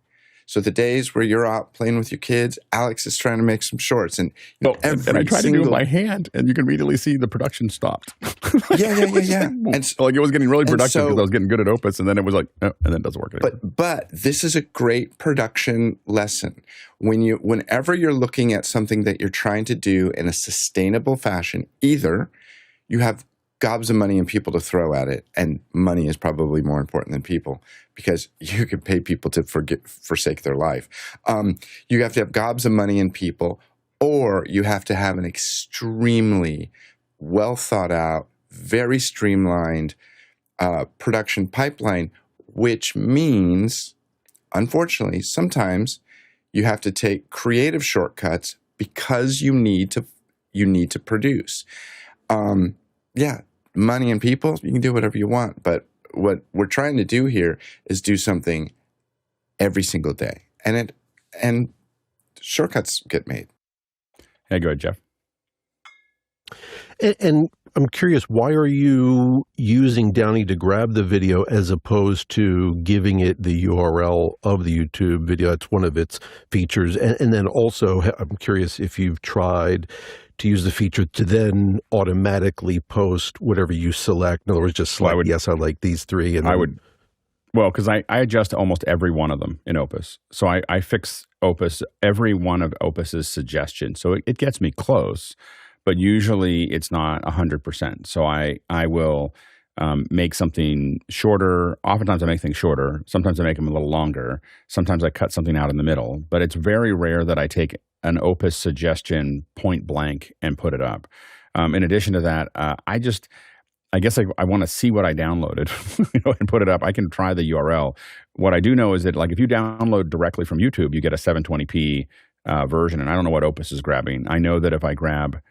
So the days where you're out playing with your kids, Alex is trying to make some shorts, and and I tried to do it with my hand, and you can immediately see the production stopped. Yeah. And like it was getting really productive because I was getting good at Opus, and then it was like, oh, and then it doesn't work anymore. But this is a great production lesson. Whenever you're looking at something that you're trying to do in a sustainable fashion, either you have gobs of money and people to throw at it, and money is probably more important than people because you can pay people to forsake their life. You have to have gobs of money and people, or you have to have an extremely well thought out, very streamlined production pipeline, which means, unfortunately, sometimes you have to take creative shortcuts because you need to produce. Money and people, you can do whatever you want. But what we're trying to do here is do something every single day. And shortcuts get made. Hey, go ahead, Jeff. And I'm curious, why are you using Downy to grab the video as opposed to giving it the URL of the YouTube video? That's one of its features. And then also, I'm curious if you've tried to use the feature to then automatically post whatever you select. In other words, just select, yes, I like these three. And because I adjust almost every one of them in Opus. So I fix Opus, every one of Opus's suggestions. So it gets me close, but usually it's not 100%. So I will make something shorter. Oftentimes I make things shorter. Sometimes I make them a little longer. Sometimes I cut something out in the middle. But it's very rare that I take an Opus suggestion point blank and put it up. In addition to that, I guess I want to see what I downloaded and put it up. I can try the URL. What I do know is that like if you download directly from YouTube, you get a 720p version, and I don't know what Opus is grabbing. I know that if I grab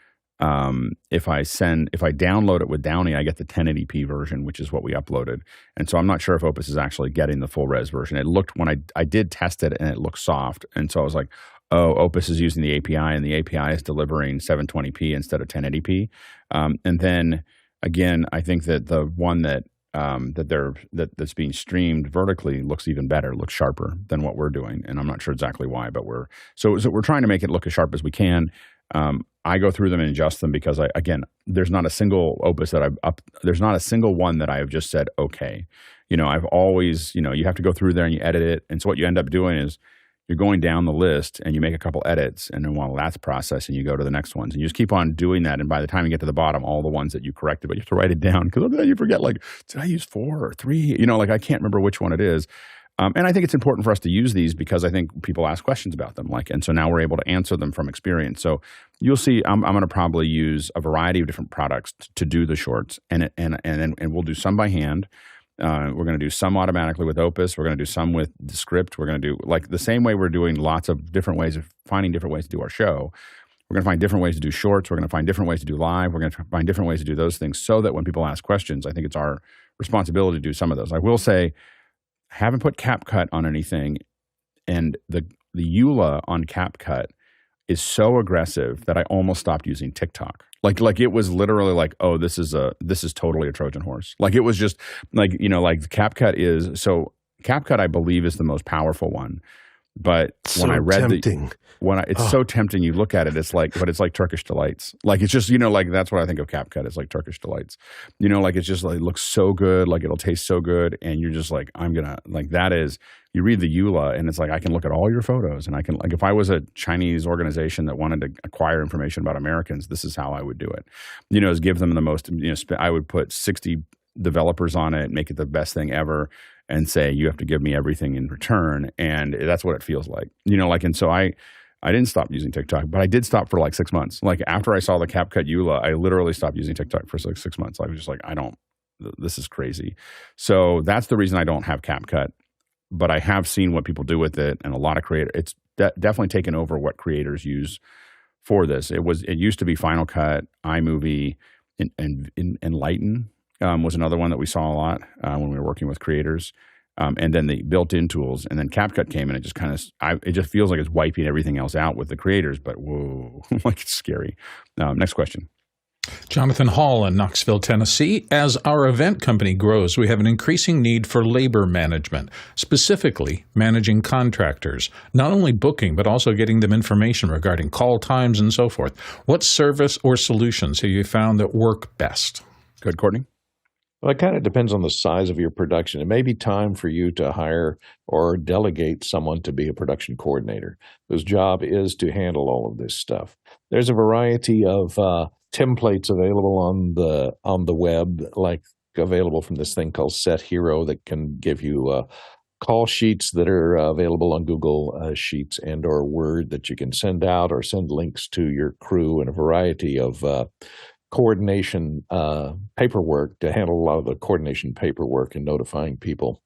if I download it with Downy, I get the 1080p version, which is what we uploaded. And so I'm not sure if Opus is actually getting the full res version. It looked, when I did test it, and it looked soft. And so I was like, oh, Opus is using the API, and the API is delivering 720p instead of 1080p. And then again, I think that the one that's being streamed vertically looks even better, looks sharper than what we're doing. And I'm not sure exactly why, but we're trying to make it look as sharp as we can. I go through them and adjust them because there's not a single Opus there's not a single one that I have just said, okay. I've always, you have to go through there and you edit it. And so what you end up doing is you're going down the list and you make a couple edits, and then while that's processing, you go to the next ones, and you just keep on doing that. And by the time you get to the bottom, all the ones that you corrected, but you have to write it down because then you forget, like, did I use 4 or 3? I can't remember which one it is. And I think it's important for us to use these because I think people ask questions about them, and so now we're able to answer them from experience. So you'll see, I'm going to probably use a variety of different products to do the shorts, and we'll do some by hand. We're going to do some automatically with Opus. We're going to do some with the script. We're going to do like the same way we're doing lots of different ways of finding different ways to do our show. We're going to find different ways to do shorts. We're going to find different ways to do live. We're going to find different ways to do those things so that when people ask questions, I think it's our responsibility to do some of those. I will say, haven't put CapCut on anything, and the EULA on CapCut is so aggressive that I almost stopped using TikTok. Like it was literally like, oh, this is totally a Trojan horse. Like it was just like CapCut is, so CapCut I believe is the most powerful one. But when I read it's so tempting. You look at it, it's like Turkish delights. Like it's just, that's what I think of CapCut. It's like Turkish delights. It's just like, it looks so good. Like it'll taste so good. And you're just like, you read the EULA and it's like, I can look at all your photos, and I can, like, if I was a Chinese organization that wanted to acquire information about Americans, this is how I would do it. Is give them the most, I would put 60 developers on it, make it the best thing ever, and say, you have to give me everything in return. And that's what it feels like, and so I didn't stop using TikTok, but I did stop for like 6 months. Like after I saw the CapCut EULA, I literally stopped using TikTok for like 6 months. I was just like, this is crazy. So that's the reason I don't have CapCut, but I have seen what people do with it. And a lot of creators, it's definitely taken over what creators use for this. It used to be Final Cut, iMovie, and Enlighten. Was another one that we saw a lot when we were working with creators, and then the built-in tools, and then CapCut came, and it just it just feels like it's wiping everything else out with the creators. But whoa, like it's scary. Next question. Jonathan Hall in Knoxville, Tennessee. As our event company grows, we have an increasing need for labor management, specifically managing contractors, not only booking, but also getting them information regarding call times and so forth. What service or solutions have you found that work best? Good, Courtney? Well, it kind of depends on the size of your production. It may be time for you to hire or delegate someone to be a production coordinator whose job is to handle all of this stuff. There's a variety of templates available on the web, like available from this thing called Set Hero, that can give you call sheets that are available on Google Sheets and or Word that you can send out, or send links to your crew, and a variety of coordination paperwork to handle a lot of the coordination paperwork and notifying people.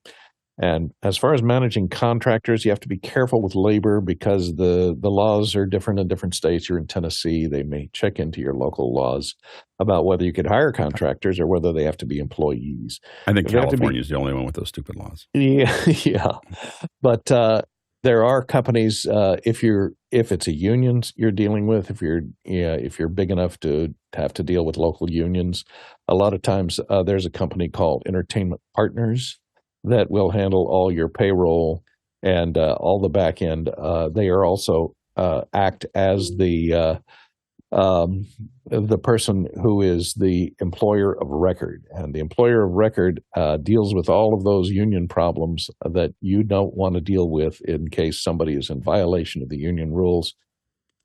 And as far as managing contractors, you have to be careful with labor because the laws are different in different states. You're in Tennessee. They may check into your local laws about whether you could hire contractors or whether they have to be employees. I think California is the only one with those stupid laws. Yeah, yeah. But there are companies, if it's a union you're dealing with, if you're big enough to have to deal with local unions, a lot of times there's a company called Entertainment Partners that will handle all your payroll and all the back end. They are also act as the person who is the employer of record, and the employer of record deals with all of those union problems that you don't want to deal with in case somebody is in violation of the union rules.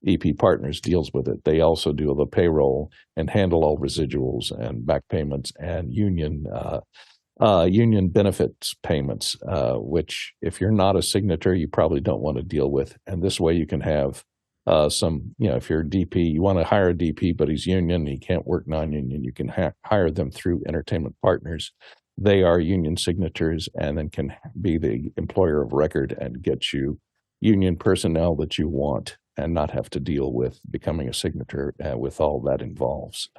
EP Partners deals with it. They also do the payroll and handle all residuals and back payments and union benefits payments, which if you're not a signature, you probably don't want to deal with. And this way you can have if you're a DP, you want to hire a DP, but he's union, he can't work non-union, you can hire them through Entertainment Partners. They are union signatures and then can be the employer of record and get you union personnel that you want and not have to deal with becoming a signature with all that involves.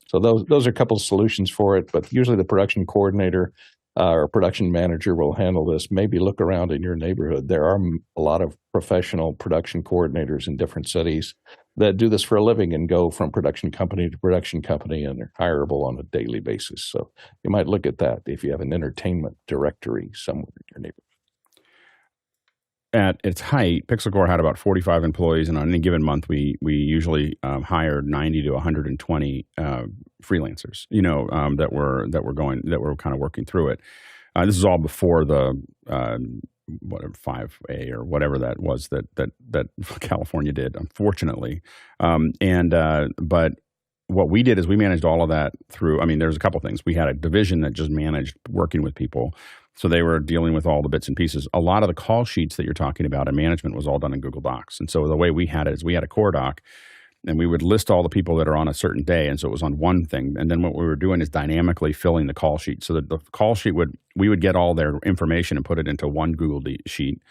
So those are a couple of solutions for it, but usually the production coordinator or production manager will handle this. Maybe look around in your neighborhood. There are a lot of professional production coordinators in different cities that do this for a living and go from production company to production company, and they're hireable on a daily basis. So you might look at that if you have an entertainment directory somewhere in your neighborhood. At its height, PixelCore had about 45 employees, and on any given month, we usually hired 90 to 120 freelancers. That were kind of working through it. This is all before the 5A or whatever that was that California did, unfortunately. But what we did is we managed all of that through. I mean, there's a couple things. We had a division that just managed working with people. So they were dealing with all the bits and pieces. A lot of the call sheets that you're talking about and management was all done in Google Docs. And so the way we had it is we had a core doc, and we would list all the people that are on a certain day. And so it was on one thing. And then what we were doing is dynamically filling the call sheet. So that the call sheet we would get all their information and put it into one Google sheet.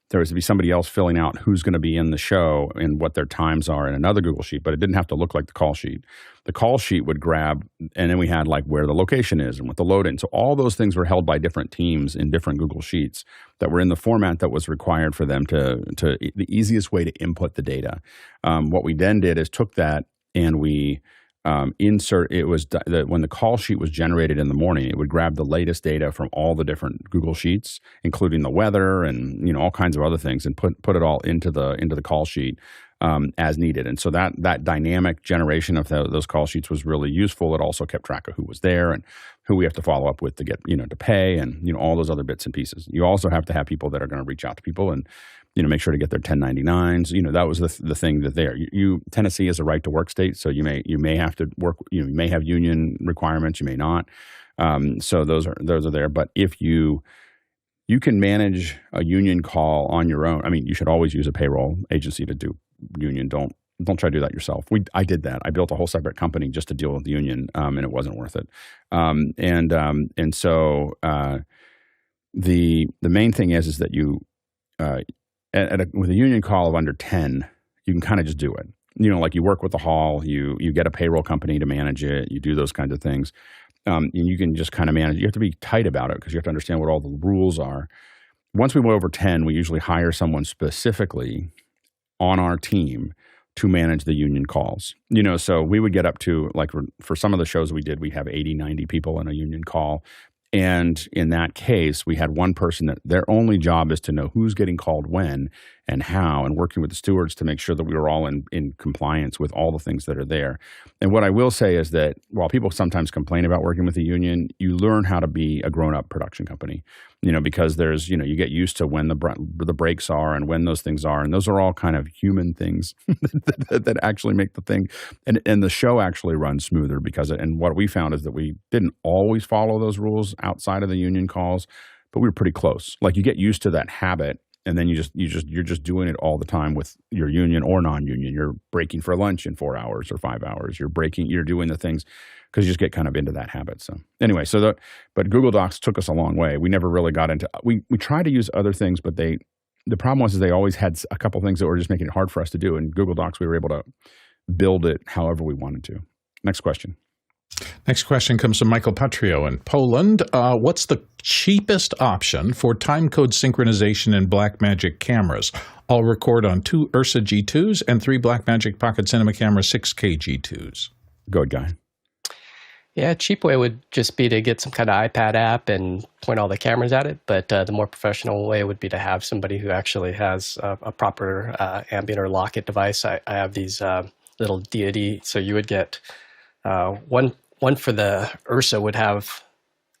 There was to be somebody else filling out who's going to be in the show and what their times are in another Google sheet, but it didn't have to look like the call sheet. The call sheet would grab, and then we had like where the location is and what the load in. So all those things were held by different teams in different Google Sheets that were in the format that was required for them to the easiest way to input the data. What we then did is took that and we when the call sheet was generated in the morning, it would grab the latest data from all the different Google Sheets, including the weather and all kinds of other things, and put it all into the call sheet as needed. And so that dynamic generation of those call sheets was really useful. It also kept track of who was there and who we have to follow up with to get to pay and all those other bits and pieces. You also have to have people that are going to reach out to people and make sure to get their 1099s. That was the thing that there. Tennessee is a right to work state, so you may have to work. You may have union requirements, you may not. So those are there. But if you can manage a union call on your own. I mean, you should always use a payroll agency to do union. Don't try to do that yourself. I did that. I built a whole separate company just to deal with the union, and it wasn't worth it. So the main thing is that you. With a union call of under 10, you can kind of just do it. Like you work with the hall, you get a payroll company to manage it, you do those kinds of things. And you can just kind of manage. You have to be tight about it because you have to understand what all the rules are. Once we went over 10, we usually hire someone specifically on our team to manage the union calls. So we would get up to, like, for some of the shows we did, we have 80, 90 people in a union call. And in that case, we had one person that their only job is to know who's getting called when and how, and working with the stewards to make sure that we were all in compliance with all the things that are there. And what I will say is that while people sometimes complain about working with a union, you learn how to be a grown-up production company, because there's, you get used to when the breaks are and when those things are. And those are all kind of human things that actually make the thing. And the show actually runs smoother because and what we found is that we didn't always follow those rules outside of the union calls, but we were pretty close. Like, you get used to that habit. And then you're just doing it all the time with your union or non-union. You're breaking for lunch in 4 hours or 5 hours. You're doing the things because you just get kind of into that habit. So anyway, but Google Docs took us a long way. We never really got into. We tried to use other things, but the problem was they always had a couple things that were just making it hard for us to do. In Google Docs, we were able to build it however we wanted to. Next question. Next question comes from Michael Patrio in Poland. What's the cheapest option for timecode synchronization in Blackmagic cameras? I'll record on 2 Ursa G2s and 3 Blackmagic Pocket Cinema Camera 6K G2s. Good guy. Yeah, a cheap way would just be to get some kind of iPad app and point all the cameras at it. But the more professional way would be to have somebody who actually has a proper ambient or lock-it device. I have these little deity, so you would get one for the Ursa would have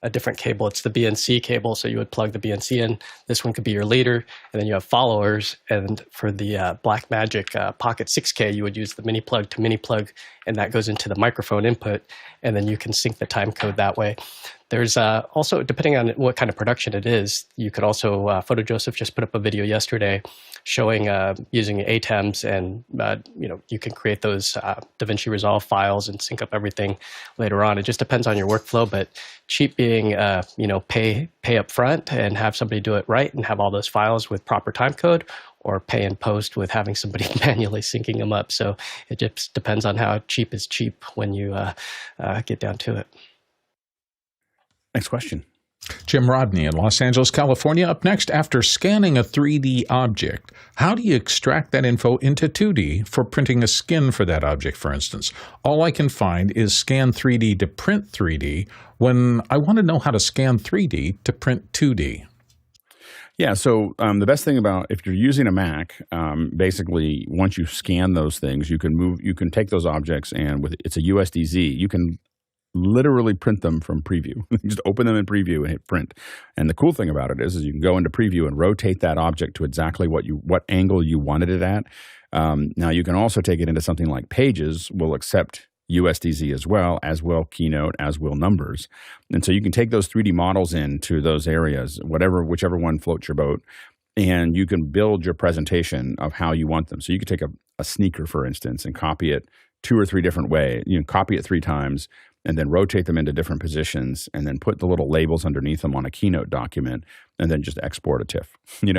a different cable. It's the BNC cable, so you would plug the BNC in. This one could be your leader, and then you have followers. And for the Blackmagic Pocket 6K, you would use the mini plug to mini plug, and that goes into the microphone input, and then you can sync the time code that way. There's also, depending on what kind of production it is, you could also, PhotoJoseph just put up a video yesterday showing using ATEMs, and you can create those DaVinci Resolve files and sync up everything later on. It just depends on your workflow, but cheap being pay up front and have somebody do it right and have all those files with proper time code, or pay in post with having somebody manually syncing them up. So it just depends on how cheap is cheap when you get down to it. Next question. Jim Rodney in Los Angeles, California. Up next, after scanning a 3D object, how do you extract that info into 2D for printing a skin for that object, for instance? All I can find is scan 3D to print 3D when I want to know how to scan 3D to print 2D. Yeah, so the best thing about if you're using a Mac, basically once you scan those things, you can take those objects, and it's a USDZ, you can literally print them from preview. Just open them in preview and hit print. And the cool thing about it is you can go into preview and rotate that object to exactly what angle you wanted it at. Now you can also take it into something like Pages will accept USDZ as well, as will Keynote, as will Numbers. And so you can take those 3D models into those areas, whichever one floats your boat, and you can build your presentation of how you want them. So you could take a sneaker, for instance, and copy it 2 or 3 different ways. You can copy it 3 times and then rotate them into different positions, and then put the little labels underneath them on a Keynote document, and then just export a TIFF,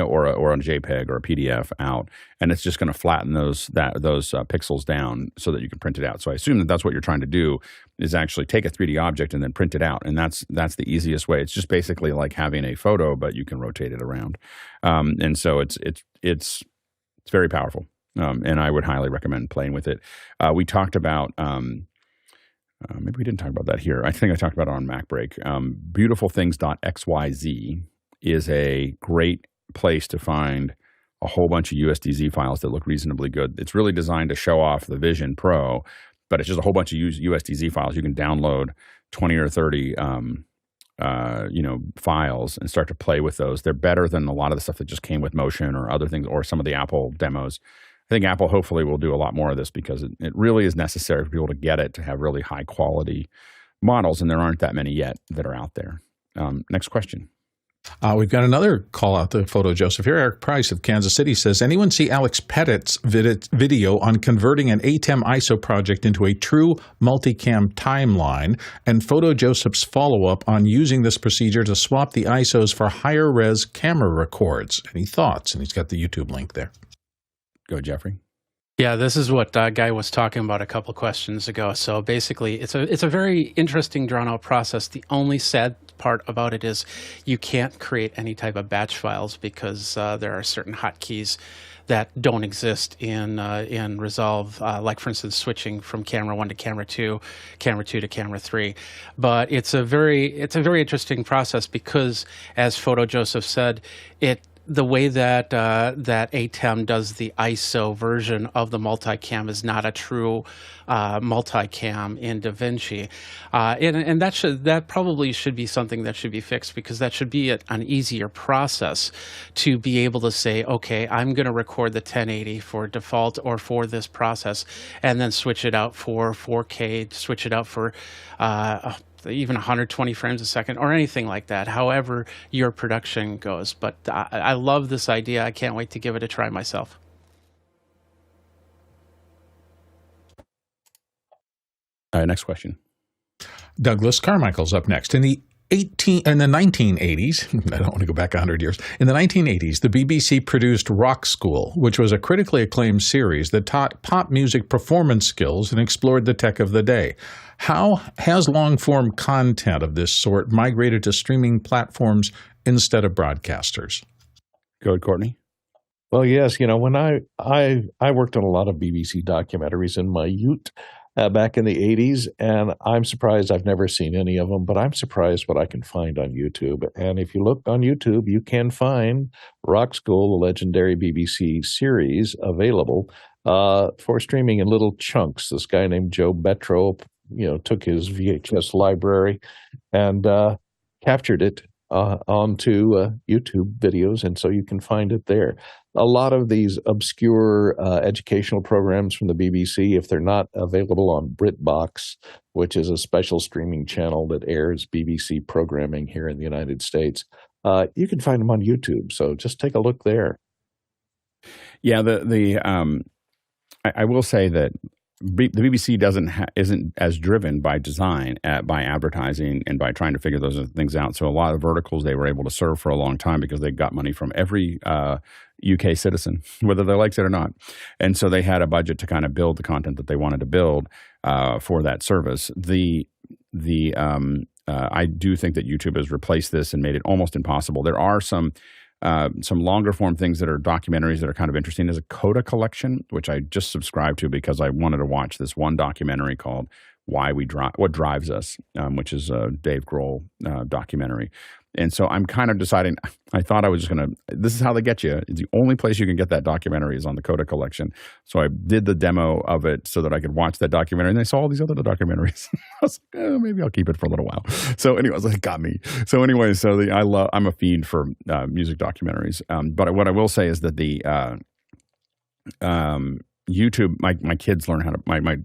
or a JPEG or a PDF out, and it's just going to flatten those pixels down so that you can print it out. So I assume that that's what you're trying to do, is actually take a 3D object and then print it out, and that's the easiest way. It's just basically like having a photo, but you can rotate it around, and so it's very powerful, and I would highly recommend playing with it. We talked about. Maybe we didn't talk about that here. I think I talked about it on MacBreak. Beautifulthings.xyz is a great place to find a whole bunch of USDZ files that look reasonably good. It's really designed to show off the Vision Pro, but it's just a whole bunch of USDZ files. You can download 20 or 30 files and start to play with those. They're better than a lot of the stuff that just came with Motion or other things, or some of the Apple demos. I think Apple hopefully will do a lot more of this, because it really is necessary for people to get it, to have really high quality models, and there aren't that many yet that are out there. Next question. We've got another call out to PhotoJoseph here. Eric Price of Kansas City says, anyone see Alex Pettit's video on converting an ATEM ISO project into a true multicam timeline, and PhotoJoseph's follow-up on using this procedure to swap the ISOs for higher res camera records? Any thoughts? And he's got the YouTube link there. Go, Jeffrey. Yeah, this is what Guy was talking about a couple questions ago. So basically, it's a very interesting, drawn-out process. The only sad part about it is you can't create any type of batch files because there are certain hotkeys that don't exist in Resolve, like for instance, switching from camera 1 to camera 2 to camera 3. But it's a very interesting process because, as PhotoJoseph said, the way that that ATEM does the ISO version of the multicam is not a true multicam in DaVinci, and that probably should be something that should be fixed, because that should be an easier process to be able to say, okay, I'm going to record the 1080 for default or for this process, and then switch it out for 4K, switch it out for even 120 frames a second or anything like that, however your production goes. But I love this idea. I can't wait to give it a try myself. All right, next question. Douglas Carmichael's up next. In the 1980s, I don't want to go back 100 years. In the 1980s, the BBC produced Rockschool, which was a critically acclaimed series that taught pop music performance skills and explored the tech of the day. How has long-form content of this sort migrated to streaming platforms instead of broadcasters? Go ahead, Courtney. Well, yes, when I worked on a lot of BBC documentaries in my youth back in the 80s, and I'm surprised I've never seen any of them, but I'm surprised what I can find on YouTube. And if you look on YouTube, you can find Rockschool, the legendary BBC series, available for streaming in little chunks. This guy named Joe Betro, took his VHS library and captured it onto YouTube videos, and so you can find it there. A lot of these obscure educational programs from the BBC, if they're not available on BritBox, which is a special streaming channel that airs BBC programming here in the United States, you can find them on YouTube. So just take a look there. Yeah, I will say that the BBC isn't as driven by design, by advertising, and by trying to figure those things out. So a lot of verticals they were able to serve for a long time because they got money from every UK citizen, whether they liked it or not. And so they had a budget to kind of build the content that they wanted to build for that service. I do think that YouTube has replaced this and made it almost impossible. There are some longer form things that are documentaries that are kind of interesting. There's a Coda collection, which I just subscribed to because I wanted to watch this one documentary called What Drives Us, which is a Dave Grohl documentary. And so I'm kind of deciding, I thought I was just going to, this is how they get you. It's the only place you can get that documentary is on the Coda collection. So I did the demo of it so that I could watch that documentary, and I saw all these other documentaries. I was like, maybe I'll keep it for a little while. So anyways, it got me. So anyway, I'm a fiend for music documentaries. But what I will say is that the YouTube, my kids learn how to,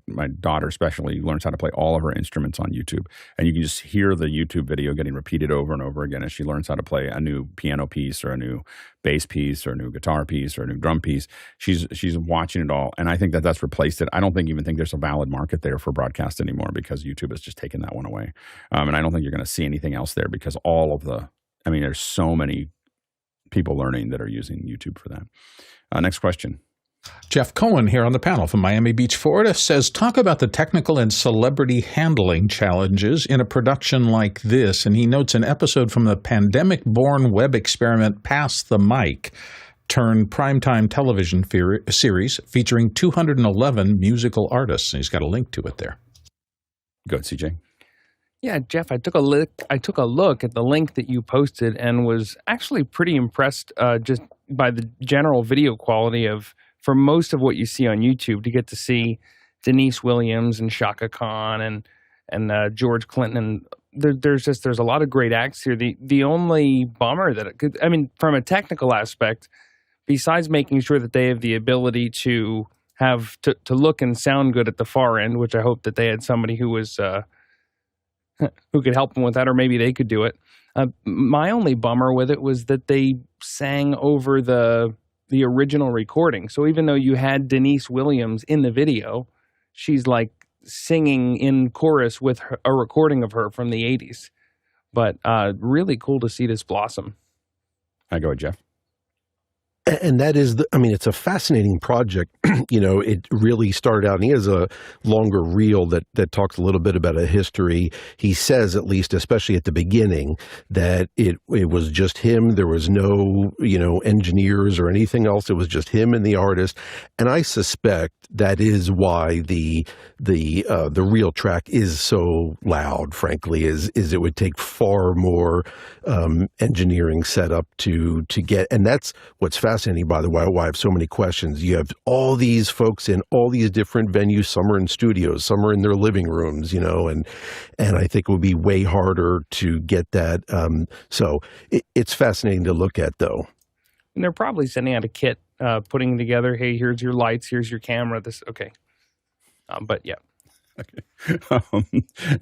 my daughter especially learns how to play all of her instruments on YouTube. And you can just hear the YouTube video getting repeated over and over again as she learns how to play a new piano piece or a new bass piece or a new guitar piece or a new drum piece. She's watching it all. And I think that that's replaced it. I don't even think there's a valid market there for broadcast anymore because YouTube has just taken that one away. And I don't think you're going to see anything else there because there's so many people learning that are using YouTube for that. Next question. Jeff Cohen here on the panel from Miami Beach, Florida, says, talk about the technical and celebrity handling challenges in a production like this. And he notes an episode from the pandemic-born web experiment Pass the Mic turned primetime television series featuring 211 musical artists. And he's got a link to it there. Go ahead, CJ. Yeah, Jeff, I took a look at the link that you posted and was actually pretty impressed just by the general video quality for most of what you see on YouTube. To get to see Denise Williams and Shaka Khan and George Clinton, and there's a lot of great acts here. The only bummer from a technical aspect, besides making sure that they have the ability to have to look and sound good at the far end, which I hope that they had somebody who was who could help them with that, or maybe they could do it. My only bummer with it was that they sang over the original recording. So even though you had Denise Williams in the video, she's like singing in chorus with a recording of her from the 80s. But really cool to see this blossom. I go with Jeff. And that is, it's a fascinating project. It really started out, and he has a longer reel that talks a little bit about a history. He says, at least, especially at the beginning, that it was just him. There was no, engineers or anything else. It was just him and the artist. And I suspect that is why the reel track is so loud, frankly, is it would take far more engineering setup to get, and that's what's fascinating, by the way, why I have so many questions. You have all these folks in all these different venues. Some are in studios, some are in their living rooms, and I think it would be way harder to get that. So it's fascinating to look at, though. And they're probably sending out a kit, putting together, hey, here's your lights, here's your camera. Okay. But yeah.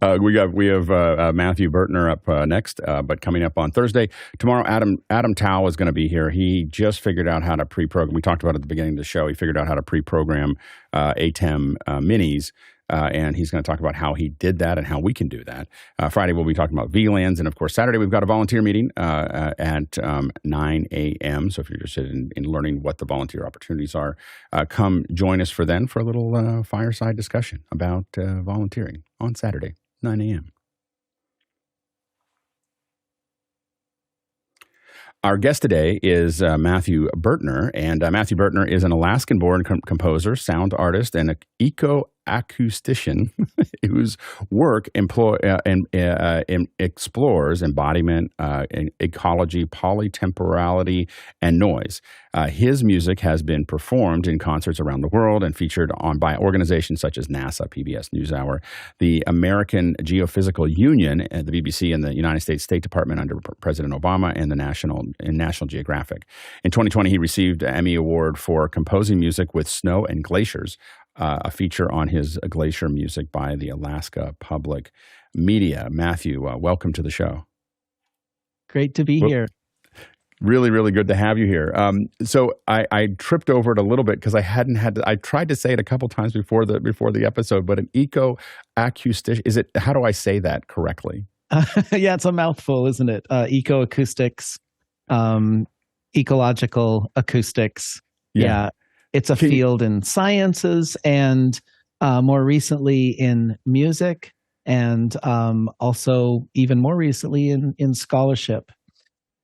We have Matthew Burtner up next, but coming up on Thursday. Tomorrow, Adam Tao is going to be here. He just figured out how to pre-program. We talked about it at the beginning of the show. He figured out how to pre-program ATEM minis. And he's going to talk about how he did that and how we can do that. Friday, we'll be talking about VLANs. And, of course, Saturday, we've got a volunteer meeting at 9 a.m. So if you're interested in learning what the volunteer opportunities are, come join us for a little fireside discussion about volunteering on Saturday, 9 a.m. Our guest today is Matthew Burtner, and Matthew Burtner is an Alaskan-born composer, sound artist, and an eco-acoustician whose work explores embodiment, ecology, polytemporality, and noise. His music has been performed in concerts around the world and featured by organizations such as NASA, PBS NewsHour, the American Geophysical Union, the BBC, and the United States State Department under President Obama, and the National Geographic. In 2020, he received an Emmy Award for composing music with snow and glaciers, a feature on his glacier music by the Alaska Public Media. Matthew, welcome to the show. Great to be here. Really, really good to have you here. So I tripped over it a little bit because I tried to say it a couple times before the episode, but an eco-acoustic, how do I say that correctly? Yeah, it's a mouthful, isn't it? Eco-acoustics, ecological acoustics. Yeah. It's a field in sciences and more recently in music, and also even more recently in scholarship.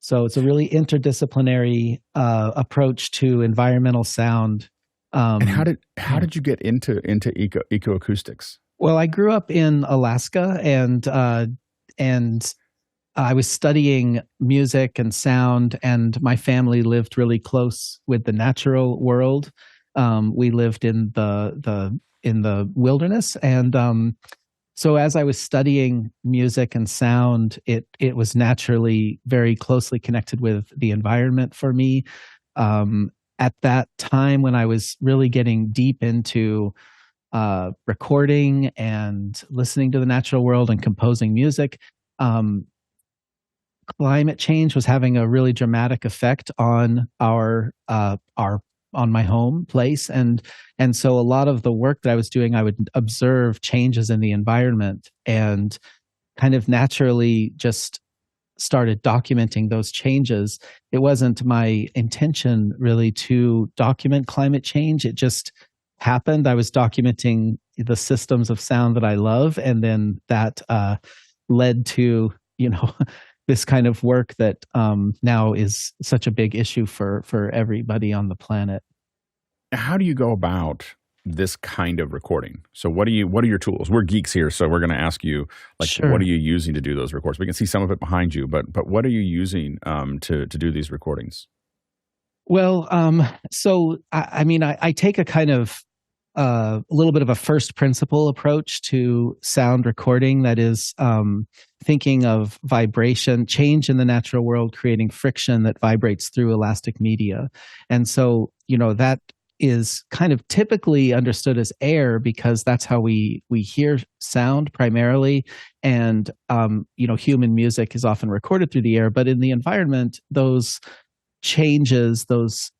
So it's a really interdisciplinary approach to environmental sound. And how did you get into ecoacoustics? Well, I grew up in Alaska, and I was studying music and sound, and my family lived really close with the natural world. We lived in the wilderness, and so as I was studying music and sound, it was naturally very closely connected with the environment for me. At that time, when I was really getting deep into recording and listening to the natural world and composing music, climate change was having a really dramatic effect on on my home place, and so a lot of the work that I was doing, I would observe changes in the environment and kind of naturally just started documenting those changes. It wasn't my intention really to document climate change. It just happened. I was documenting the systems of sound that I love, and then that led to this kind of work that now is such a big issue for everybody on the planet. How do you go about this kind of recording? So what are your tools? We're geeks here, so we're going to ask you, Sure. What are you using to do those recordings? We can see some of it behind you, but what are you using to do these recordings? Well, so I take a kind of a little bit of a first principle approach to sound recording, that is thinking of vibration, change in the natural world, creating friction that vibrates through elastic media. And so, that is kind of typically understood as air because that's how we hear sound primarily. And, human music is often recorded through the air, but in the environment, those changes, those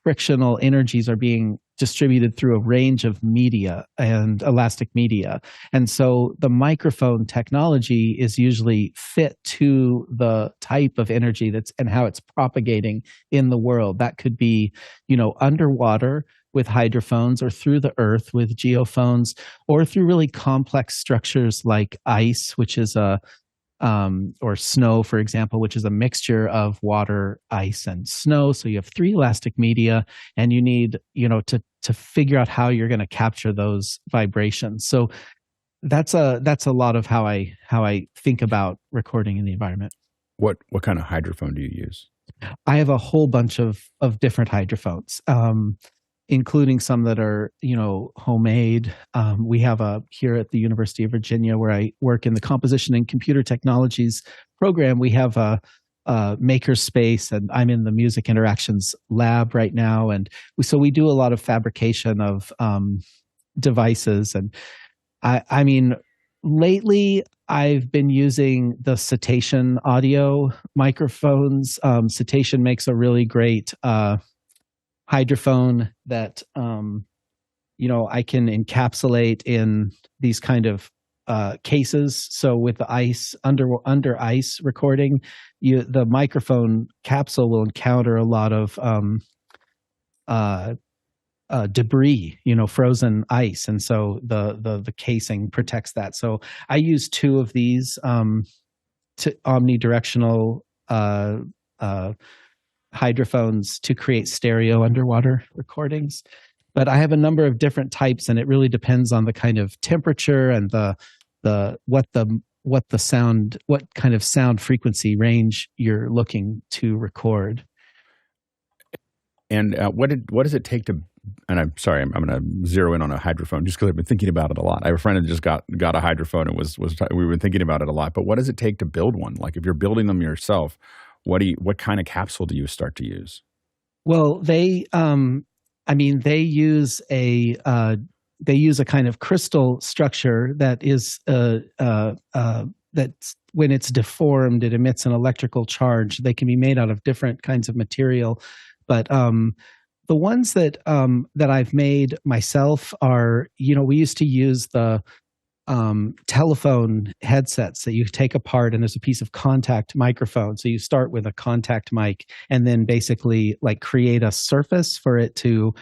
frictional energies are being distributed through a range of media and elastic media. And so the microphone technology is usually fit to the type of energy that's and how it's propagating in the world. That could be, underwater with hydrophones, or through the earth with geophones, or through really complex structures like ice, which is or snow, for example, which is a mixture of water, ice, and snow. So you have 3 elastic media, and you need, to figure out how you're going to capture those vibrations. So that's a lot of how I think about recording in the environment. What kind of hydrophone do you use? I have a whole bunch of different hydrophones, including some that are, homemade. We have here at the University of Virginia, where I work in the composition and computer technologies program, we have a maker space, and I'm in the music interactions lab right now. And so we do a lot of fabrication of devices. And I mean, lately I've been using the Cetacean audio microphones. Cetacean makes a really great hydrophone that I can encapsulate in these kind of cases. So with the ice under ice recording, the microphone capsule will encounter a lot of debris, frozen ice, and so the casing protects that. So I use 2 of these omnidirectional hydrophones to create stereo underwater recordings. But I have a number of different types, and it really depends on the kind of temperature and what kind of sound frequency range you're looking to record. And what does it take to? And I'm sorry, I'm going to zero in on a hydrophone just because I've been thinking about it a lot. I have a friend who just got a hydrophone and we were thinking about it a lot. But what does it take to build one? Like if you're building them yourself, what kind of capsule do you start to use? Well, they use a kind of crystal structure that is that's when it's deformed, it emits an electrical charge. They can be made out of different kinds of material, but the ones that I've made myself are, we used to use the telephone headsets that you take apart, and there's a piece of contact microphone. So you start with a contact mic, and then basically like create a surface for it to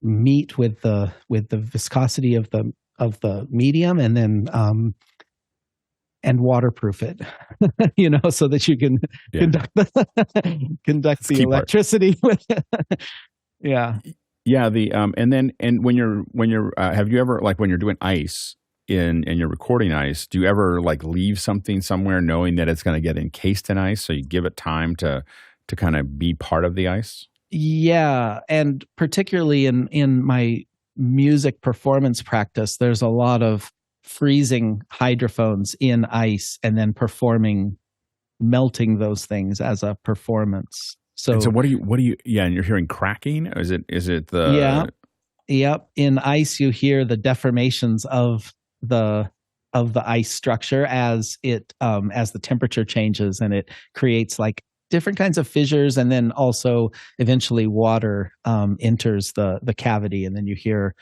meet with the viscosity of the medium, and then and waterproof it, so that you can conduct the electricity with it. Yeah. Yeah. And when you're have you ever, like when you're doing ice and you're recording ice, do you ever like leave something somewhere knowing that it's going to get encased in ice, so you give it time to kind of be part of the ice? Yeah. And particularly in my music performance practice, there's a lot of freezing hydrophones in ice and then melting those things as a performance. So what do you? Yeah, and you're hearing cracking. Is it the? Yeah, yep. In ice, you hear the deformations of the ice structure as the temperature changes, and it creates like different kinds of fissures, and then also eventually water enters the cavity, and then you hear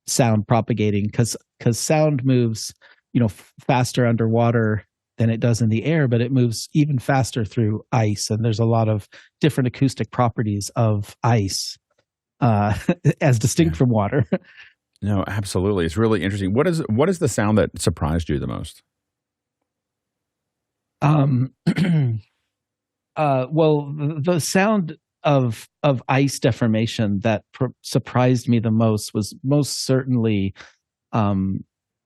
sound propagating because sound moves, faster underwater than it does in the air, but it moves even faster through ice. And there's a lot of different acoustic properties of ice as distinct from water. No, absolutely. It's really interesting. What is the sound that surprised you the most? Well, the sound of ice deformation that surprised me the most was most certainly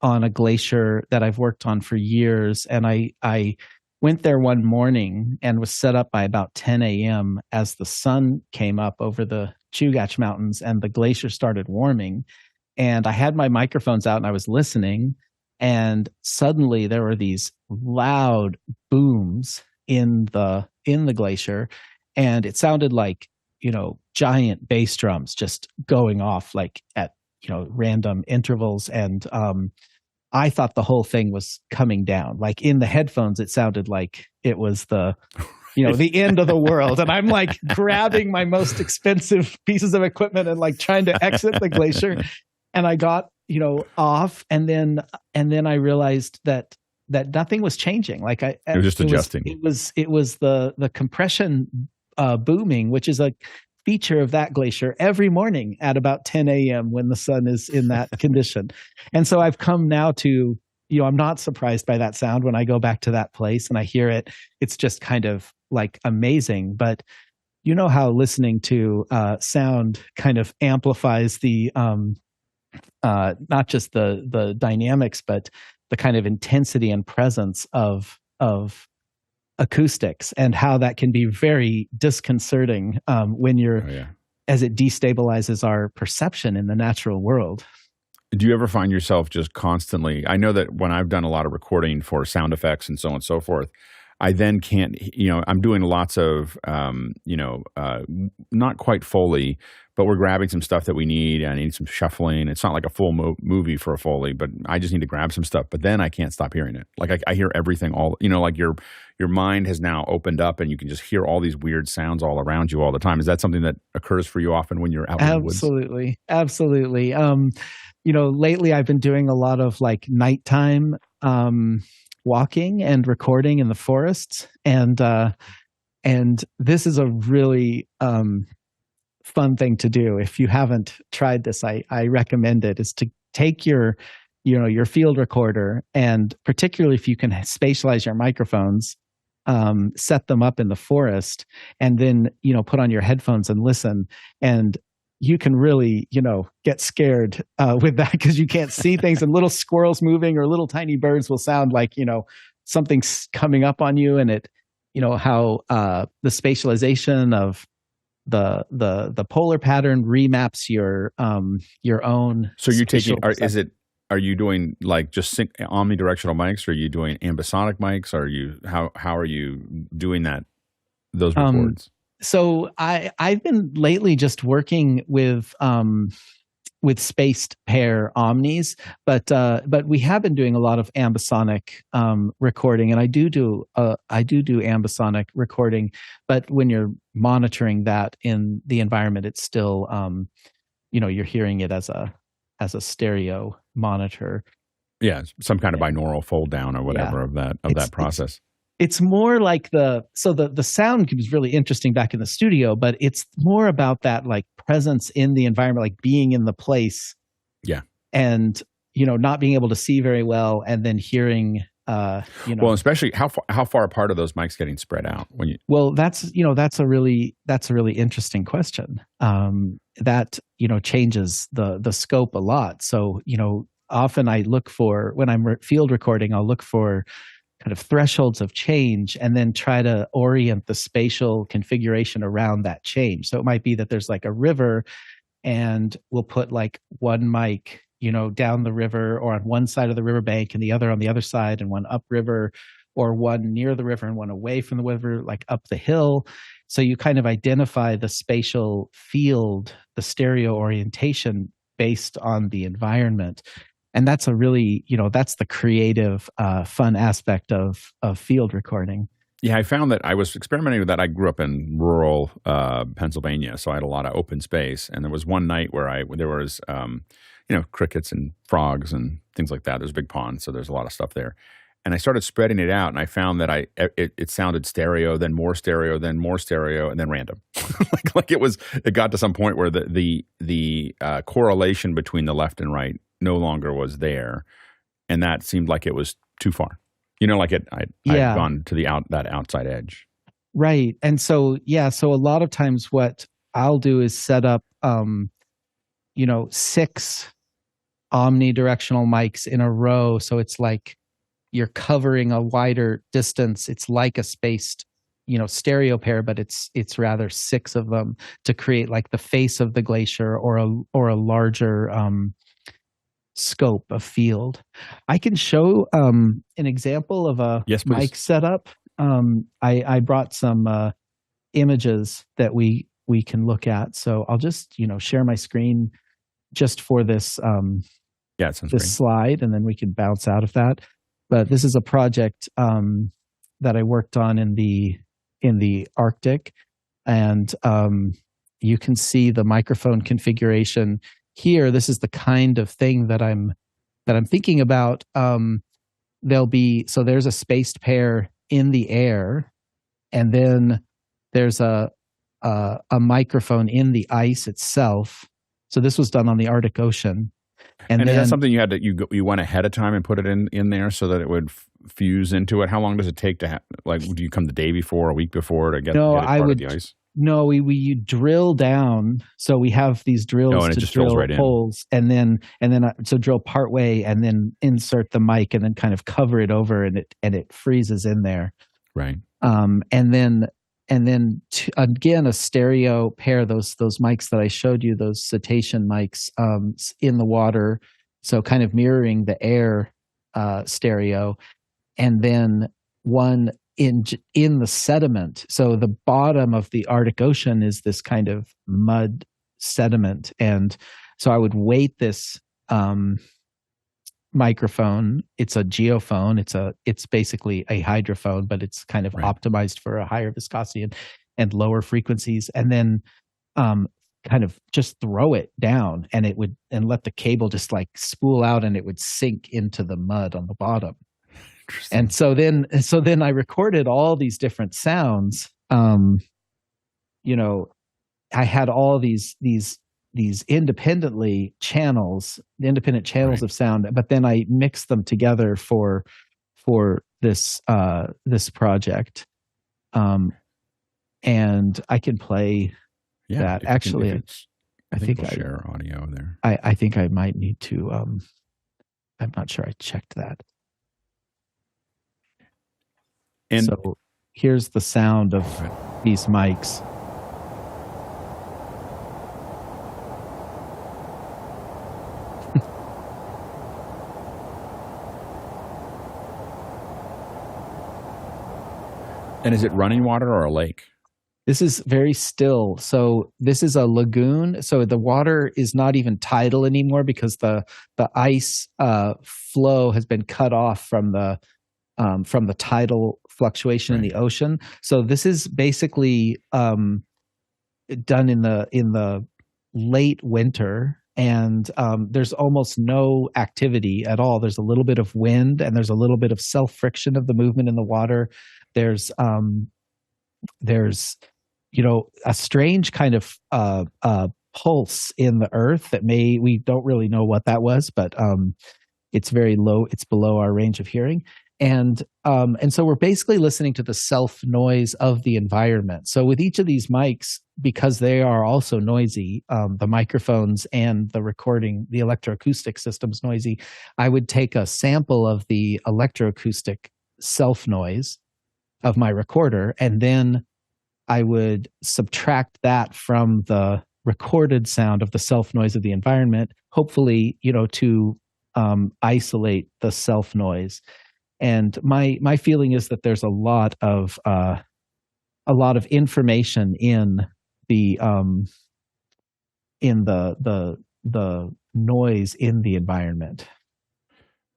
on a glacier that I've worked on for years. And I went there one morning and was set up by about 10 a.m. as the sun came up over the Chugach Mountains and the glacier started warming. And I had my microphones out and I was listening. And suddenly there were these loud booms in the glacier. And it sounded like, giant bass drums just going off like at, random intervals. And I thought the whole thing was coming down. Like in the headphones, it sounded like it was the the end of the world. And I'm like grabbing my most expensive pieces of equipment and like trying to exit the glacier. And I got, off, and then I realized that nothing was changing. Like it was just adjusting. It was the compression booming, which is a feature of that glacier every morning at about 10 a.m. when the sun is in that condition. And so I've come now to, I'm not surprised by that sound when I go back to that place and I hear it. It's just kind of like amazing. But you know how listening to sound kind of amplifies the not just the dynamics, but the kind of intensity and presence of acoustics, and how that can be very disconcerting when you're, as it destabilizes our perception in the natural world. Do you ever find yourself just constantly? I know that when I've done a lot of recording for sound effects and so on and so forth, I then can't, I'm doing lots of, not quite Foley, but we're grabbing some stuff that we need. I need some shuffling. It's not like a full movie for a Foley, but I just need to grab some stuff. But then I can't stop hearing it. Like I hear everything like your mind has now opened up and you can just hear all these weird sounds all around you all the time. Is that something that occurs for you often when you're out in the woods? Absolutely. Lately I've been doing a lot of like nighttime walking and recording in the forests, and this is a really fun thing to do. If you haven't tried this, I recommend it. Is to take your field recorder, and particularly if you can spatialize your microphones, set them up in the forest, and then put on your headphones and listen. And you can really, get scared with that because you can't see things, and little squirrels moving or little tiny birds will sound like, something's coming up on you. And it, how the spatialization of the polar pattern remaps your own. So you're taking, are you doing like just omnidirectional mics? Or are you doing ambisonic mics? How are you doing those records? So I've been lately just working with spaced pair omnis, but we have been doing a lot of ambisonic recording, and I do ambisonic recording. But when you're monitoring that in the environment, it's still you're hearing it as a stereo monitor. Yeah, some kind of binaural fold down or whatever of that process. It's more like the sound is really interesting back in the studio, but it's more about that like presence in the environment, like being in the place. Yeah. And, not being able to see very well, and then hearing, Well, especially how far apart are those mics getting spread out when you? Well, that's a really interesting question. That, changes the scope a lot. So, often I look for, when I'm field recording, I'll look for kind of thresholds of change and then try to orient the spatial configuration around that change. So it might be that there's like a river, and we'll put like one mic, down the river or on one side of the riverbank and the other on the other side, and one upriver, or one near the river and one away from the river, like up the hill. So you kind of identify the spatial field, the stereo orientation based on the environment. And that's a really, that's the creative, fun aspect of field recording. Yeah, I found that I was experimenting with that. I grew up in rural Pennsylvania, so I had a lot of open space. And there was one night where there was, crickets and frogs and things like that. There's a big pond, so there's a lot of stuff there. And I started spreading it out, and I found that it sounded stereo, then more stereo, then more stereo, and then random. It got to some point where the correlation between the left and right no longer was there, and that seemed like it was too far. I'd gone to that outside edge. Right. And so a lot of times what I'll do is set up 6 omnidirectional mics in a row, so it's like you're covering a wider distance. It's like a spaced stereo pair, but it's rather 6 of them to create like the face of the glacier or a larger scope of field. I can show an example of a mic setup. I brought some images that we can look at. So I'll just share my screen just for this this slide, and then we can bounce out of that. But this is a project that I worked on in Arctic, and you can see the microphone configuration here. This is the kind of thing that I'm thinking about. There's a spaced pair in the air, and then there's a microphone in the ice itself. So this was done on the Arctic Ocean. And is that something you went ahead of time and put it in there so that it would fuse into it? How long does it take to do you come the day before, a week before to get it part of the ice? No, we drill down. So we have these drills to drill right holes, and so drill part way, and then insert the mic, and then kind of cover it over, and it freezes in there. Right. And then again, a stereo pair, those mics that I showed you, those cetacean mics, in the water, so kind of mirroring the air stereo, and then one in the sediment. So the bottom of the Arctic Ocean is this kind of mud sediment, and so I would weight this microphone. It's a geophone. It's basically a hydrophone, but it's kind of optimized for a higher viscosity and lower frequencies, and then kind of just throw it down, and let the cable just like spool out, and it would sink into the mud on the bottom. And so then I recorded all these different sounds. I had all these independent channels of sound, but then I mixed them together for this project. And I can play that. Actually, I think we'll share audio there. I think I might need to. I'm not sure I checked that. And so here's the sound of these mics. And is it running water or a lake? This is very still. So this is a lagoon. So the water is not even tidal anymore because the ice flow has been cut off from the tidal fluctuation in the ocean. So this is basically done in the late winter, and there's almost no activity at all. There's a little bit of wind, and there's a little bit of self-friction of the movement in the water. There's a strange kind of pulse in the earth that we don't really know what that was, but it's very low. It's below our range of hearing. And so we're basically listening to the self noise of the environment. So with each of these mics, because they are also noisy, the microphones and the electroacoustic system's noisy, I would take a sample of the electroacoustic self noise of my recorder, and then I would subtract that from the recorded sound of the self noise of the environment, hopefully, to isolate the self noise. And my feeling is that there's a lot of information in the noise in the environment.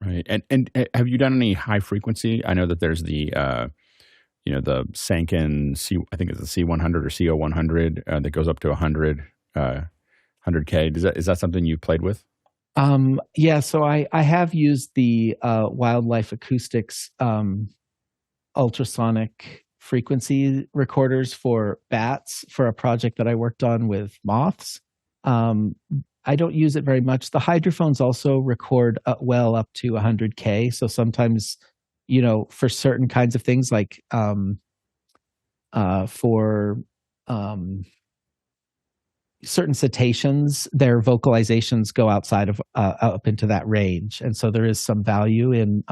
Right. And have you done any high frequency? I know that there's the Sanken I think it's the C100 or CO100 that goes up to 100K. Is that something you played with? Yeah, so I have used the Wildlife Acoustics ultrasonic frequency recorders for bats for a project that I worked on with moths. I don't use it very much. The hydrophones also record well up to 100K. So sometimes, for certain kinds of things like for certain cetaceans, their vocalizations go outside of up into that range, and so there is some value in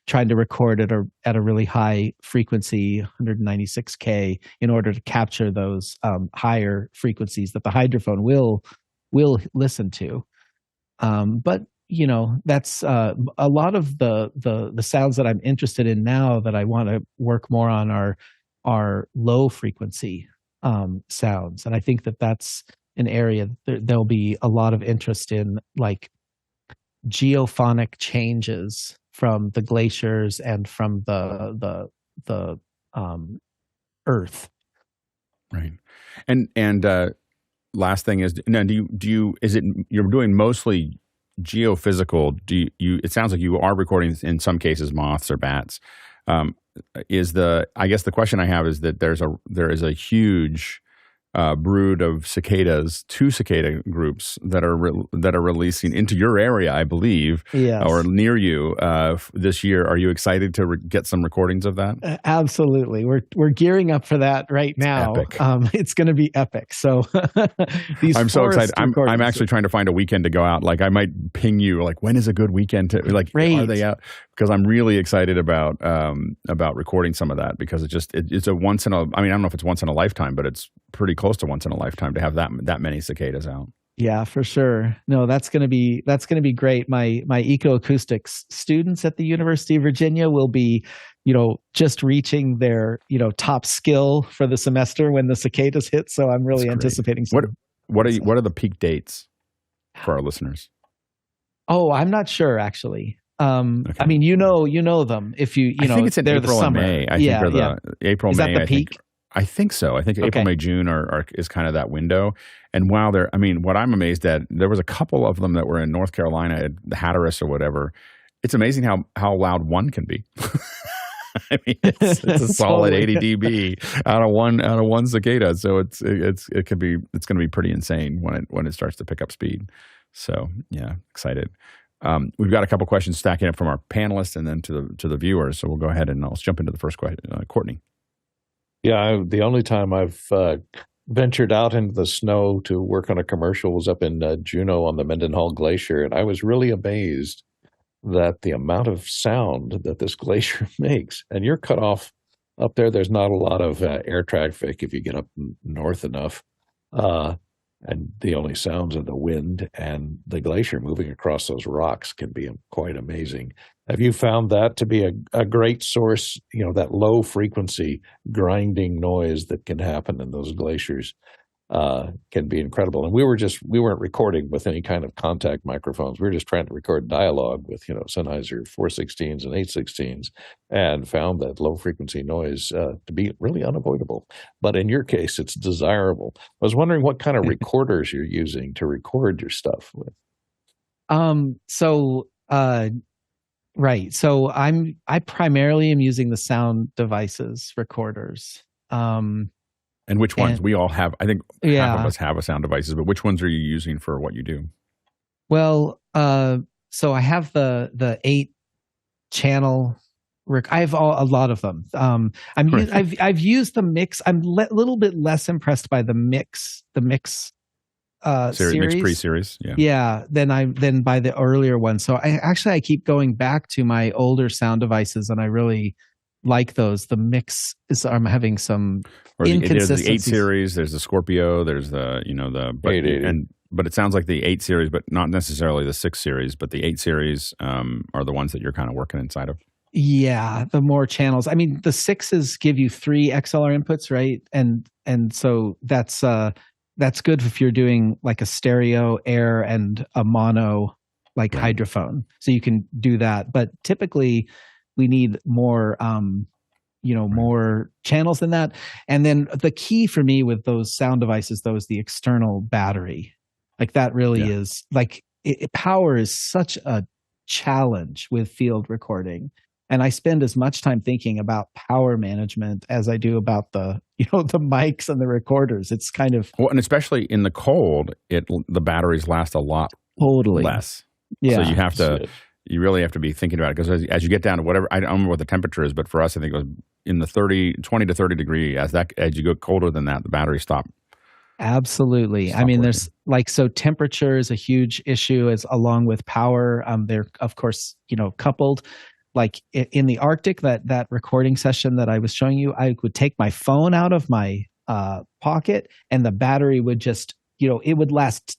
trying to record at a really high frequency, 196K, in order to capture those higher frequencies that the hydrophone will listen to. But that's a lot of the sounds that I'm interested in now that I want to work more on are low frequency sounds, and I think that's an area there'll be a lot of interest in, like geophonic changes from the glaciers and from the Earth. Right. And last thing is, now do you is it you're doing mostly geophysical? Do you it sounds like you are recording in some cases moths or bats. I guess the question I have is that there is a huge brood of cicadas, 2 cicada groups that are releasing into your area, I believe, Yes. or near you this year. Are you excited to get some recordings of that? Absolutely, we're gearing up for that right now. Epic. It's going to be epic. So I'm so excited. I'm actually trying to find a weekend to go out. Like I might ping you. Like when is a good weekend to like? Great. Are they out? Because I'm really excited about recording some of that because it's a once in a. I mean, I don't know if it's once in a lifetime, but it's pretty close to once in a lifetime to have that many cicadas out. Yeah, for sure. No, that's going to be great. My Eco-Acoustics students at the University of Virginia will be, just reaching their, top skill for the semester when the cicadas hit. So I'm really anticipating some. What are the peak dates for our listeners? Oh, I'm not sure actually. Okay. I mean, you know them if you I think it's in they're April the and summer. May. I think are the April, Is May. that the peak? I think so. I think April, May, June is kind of that window. And while what I'm amazed at, there was a couple of them that were in North Carolina at the Hatteras or whatever. It's amazing how loud one can be. I mean, it's a solid 80 dB out of one cicada. So it's going to be pretty insane when it starts to pick up speed. So yeah, excited. We've got a couple questions stacking up from our panelists and then to the viewers. So we'll go ahead and let's jump into the first question. Courtney. Yeah, the only time I've ventured out into the snow to work on a commercial was up in Juneau on the Mendenhall Glacier, and I was really amazed that the amount of sound that this glacier makes. And you're cut off up there. There's not a lot of air traffic if you get up north enough. And the only sounds are the wind and the glacier moving across those rocks can be quite amazing. Have you found that to be a great source, that low frequency grinding noise that can happen in those glaciers can be incredible. And we weren't recording with any kind of contact microphones. We were just trying to record dialogue with, Sennheiser 416s and 816s and found that low frequency noise to be really unavoidable. But in your case, it's desirable. I was wondering what kind of recorders you're using to record your stuff with. Right. So I primarily am using the Sound Devices recorders. And which ones? We all have, I think half of us have a Sound Devices, but which ones are you using for what you do? Well, so I have the 8-channel. I have a lot of them. I've used the Mix. I'm a little bit less impressed by the Mix series. Mix Pre-series. Yeah. Than by the earlier one. So I keep going back to my older Sound Devices, and I really like those. The Mix I'm having some inconsistencies. There's the 8 series. There's the Scorpio. There's the the 880. But it sounds like the 8 series, but not necessarily the 6 series. But the 8 series are the ones that you're kind of working inside of. Yeah, the more channels. I mean, the 6s give you 3 XLR inputs, right? And so that's good if you're doing like a stereo, air, and a mono hydrophone. So you can do that. But typically, we need more, more channels than that. And then the key for me with those Sound Devices, though, is the external battery. Like that really is power is such a challenge with field recording. And I spend as much time thinking about power management as I do about the mics and the recorders. It's kind of and especially in the cold, the batteries last a lot less. Yeah. So you really have to be thinking about it because as you get down to whatever, I don't remember what the temperature is, but for us, I think it was in the 20 to 30 degree. As you go colder than that, the batteries stop. Absolutely. I mean, there's so temperature is a huge issue along with power. They're of course, coupled. Like in the Arctic, that recording session that I was showing you, I would take my phone out of my pocket and the battery would just, it would last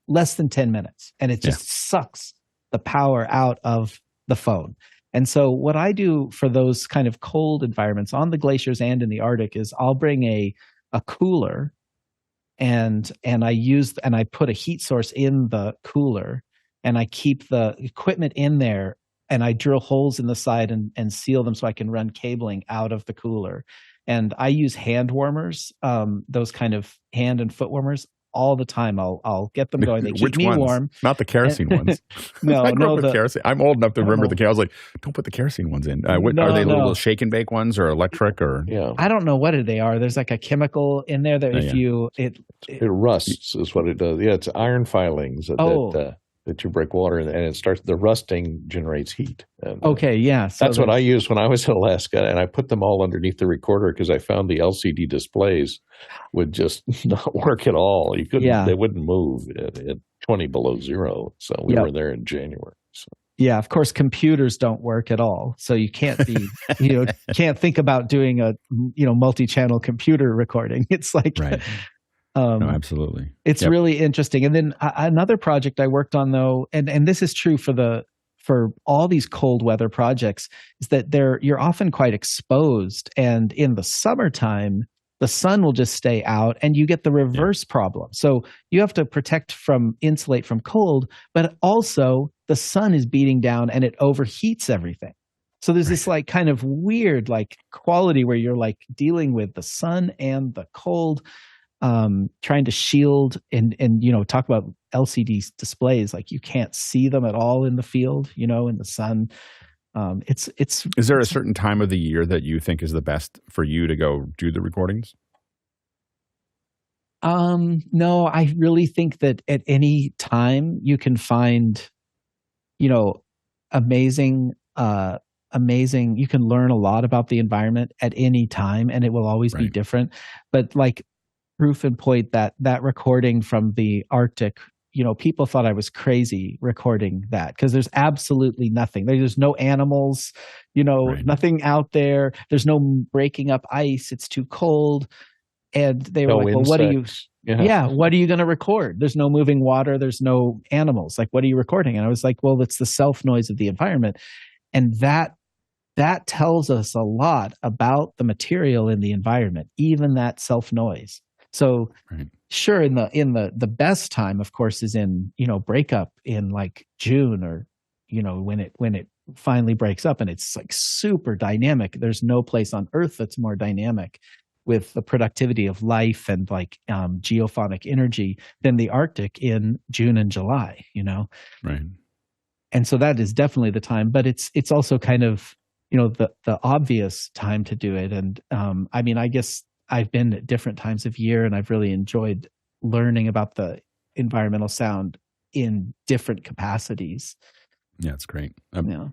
less than 10 minutes and it just sucks the power out of the phone. And so what I do for those kind of cold environments on the glaciers and in the Arctic is I'll bring a cooler and I put a heat source in the cooler and I keep the equipment in there I drill holes in the side and seal them so I can run cabling out of the cooler. And I use hand warmers, those kind of hand and foot warmers, all the time. I'll get them going. They keep Which me ones? warm. Not the kerosene ones. No, I grew no, up with kerosene. I'm old enough to remember the kerosene. I was like, don't put the kerosene ones in. Are they little shake and bake ones or electric or? Yeah. I don't know what they are. There's like a chemical in there that it rusts is what it does. Yeah, it's iron filings that you break water in, and it starts. The rusting generates heat. And, okay, yeah. So that's what I used when I was in Alaska, and I put them all underneath the recorder because I found the LCD displays would just not work at all. You couldn't. Yeah. They wouldn't move at 20 below zero. So we were there in January. So. Yeah, of course, computers don't work at all. So you can't be, can't think about doing a, multi-channel computer recording. It's like, right. No, absolutely. It's really interesting. And then another project I worked on, though, and this is true for all these cold weather projects, is that you're often quite exposed. And in the summertime, the sun will just stay out and you get the reverse problem. So you have to insulate from cold, but also the sun is beating down and it overheats everything. So there's this like kind of weird like quality where you're like dealing with the sun and the cold, trying to shield and talk about LCD displays, like you can't see them at all in the field, in the sun. Is there a certain time of the year that you think is the best for you to go do the recordings? No, I really think that at any time you can find, amazing, you can learn a lot about the environment at any time, and it will always be different. But like proof and point that recording from the Arctic, people thought I was crazy recording that because there's absolutely nothing. There's no animals, nothing out there. There's no breaking up ice. It's too cold. And they were like, well, what are you, what are you going to record? There's no moving water. There's no animals. Like, what are you recording? And I was like, well, it's the self noise of the environment. And that tells us a lot about the material in the environment, even that self noise. So sure, in the best time, of course, is in, breakup in like June or, when it finally breaks up and it's like super dynamic. There's no place on Earth that's more dynamic with the productivity of life and like geophonic energy than the Arctic in June and July, Right. And so that is definitely the time, but it's also kind of, the obvious time to do it. And I guess I've been at different times of year and I've really enjoyed learning about the environmental sound in different capacities. Yeah, it's great.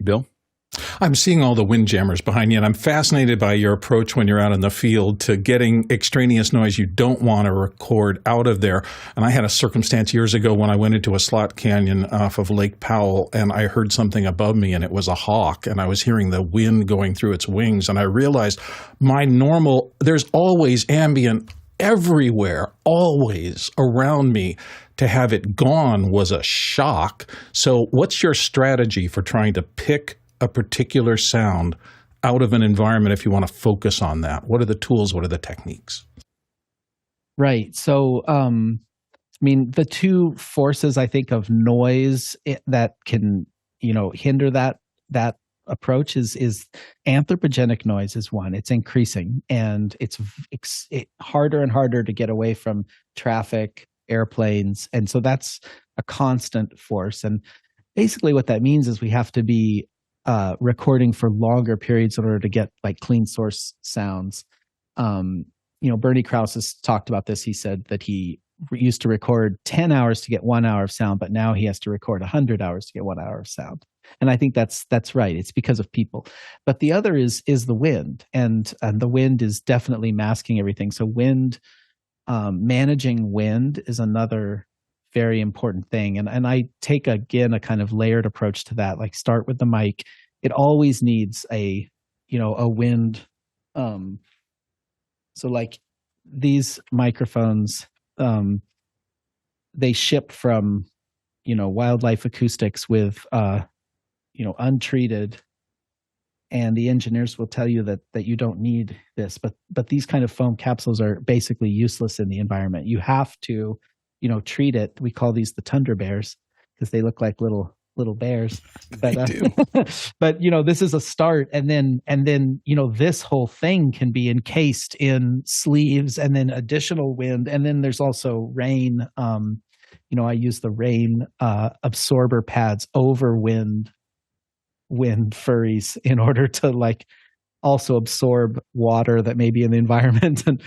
Bill? I'm seeing all the windjammers behind you, and I'm fascinated by your approach when you're out in the field to getting extraneous noise you don't want to record out of there. And I had a circumstance years ago when I went into a slot canyon off of Lake Powell, and I heard something above me, and it was a hawk, and I was hearing the wind going through its wings, and I realized there's always ambient everywhere, always around me. To have it gone was a shock. So what's your strategy for trying to pick a particular sound out of an environment if you want to focus on that? What are the tools? What are the techniques? Right. So, the two forces I think of noise that can, hinder that approach is anthropogenic noise is one. It's increasing and it's harder and harder to get away from traffic, airplanes. And so that's a constant force. And basically what that means is we have to be recording for longer periods in order to get like clean source sounds. Bernie Krause has talked about this. He said that he used to record 10 hours to get 1 hour of sound, but now he has to record 100 hours to get 1 hour of sound. And I think that's right. It's because of people. But the other is the wind, and the wind is definitely masking everything. So managing wind is another very important thing. And I take, again, a kind of layered approach to that, like start with the mic. It always needs a wind. So like these microphones, they ship from, Wildlife Acoustics with, untreated. And the engineers will tell you that you don't need this, but these kind of foam capsules are basically useless in the environment. You have to, treat it. We call these the tundra bears because they look like little little bears. But, They do. but this is a start, and then this whole thing can be encased in sleeves, and then additional wind, and then there's also rain. I use the rain absorber pads over wind furries in order to also absorb water that may be in the environment. And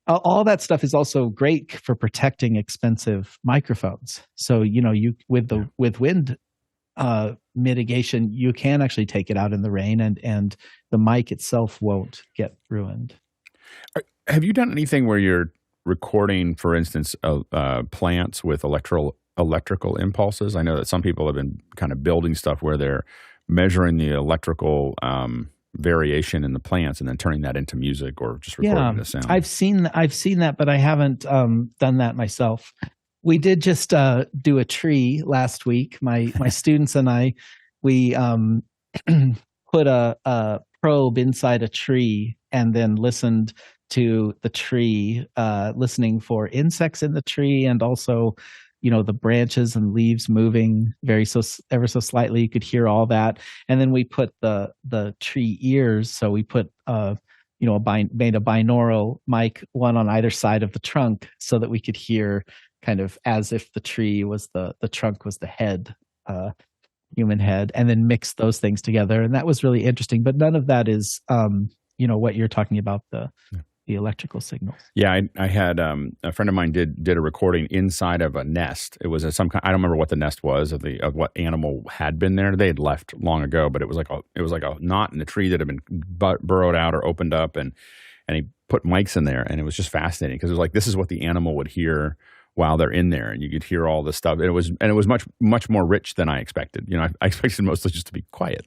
all that stuff is also great for protecting expensive microphones. So with wind mitigation, you can actually take it out in the rain, and the mic itself won't get ruined. Have you done anything where you're recording, for instance, plants with electrical impulses? I know that some people have been kind of building stuff where they're measuring the electrical variation in the plants and then turning that into music or just recording the sound. I've seen that, but I haven't done that myself. We did just do a tree last week. My students and I, we put a probe inside a tree and then listened to the tree, listening for insects in the tree, and also the branches and leaves moving ever so slightly. You could hear all that. And then we put the tree ears. So we put made a binaural mic, one on either side of the trunk, so that we could hear kind of as if the tree was the trunk was the head, human head, and then mix those things together. And that was really interesting. But none of that is what you're talking about, the electrical signals. Yeah, I had a friend of mine did a recording inside of a nest. It was some kind, I don't remember what the nest was of what animal had been there. They had left long ago, but it was like a knot in the tree that had been burrowed out or opened up, and he put mics in there, and it was just fascinating because it was like, this is what the animal would hear while they're in there, and you could hear all this stuff. And it was much more rich than I expected. I expected mostly just to be quiet,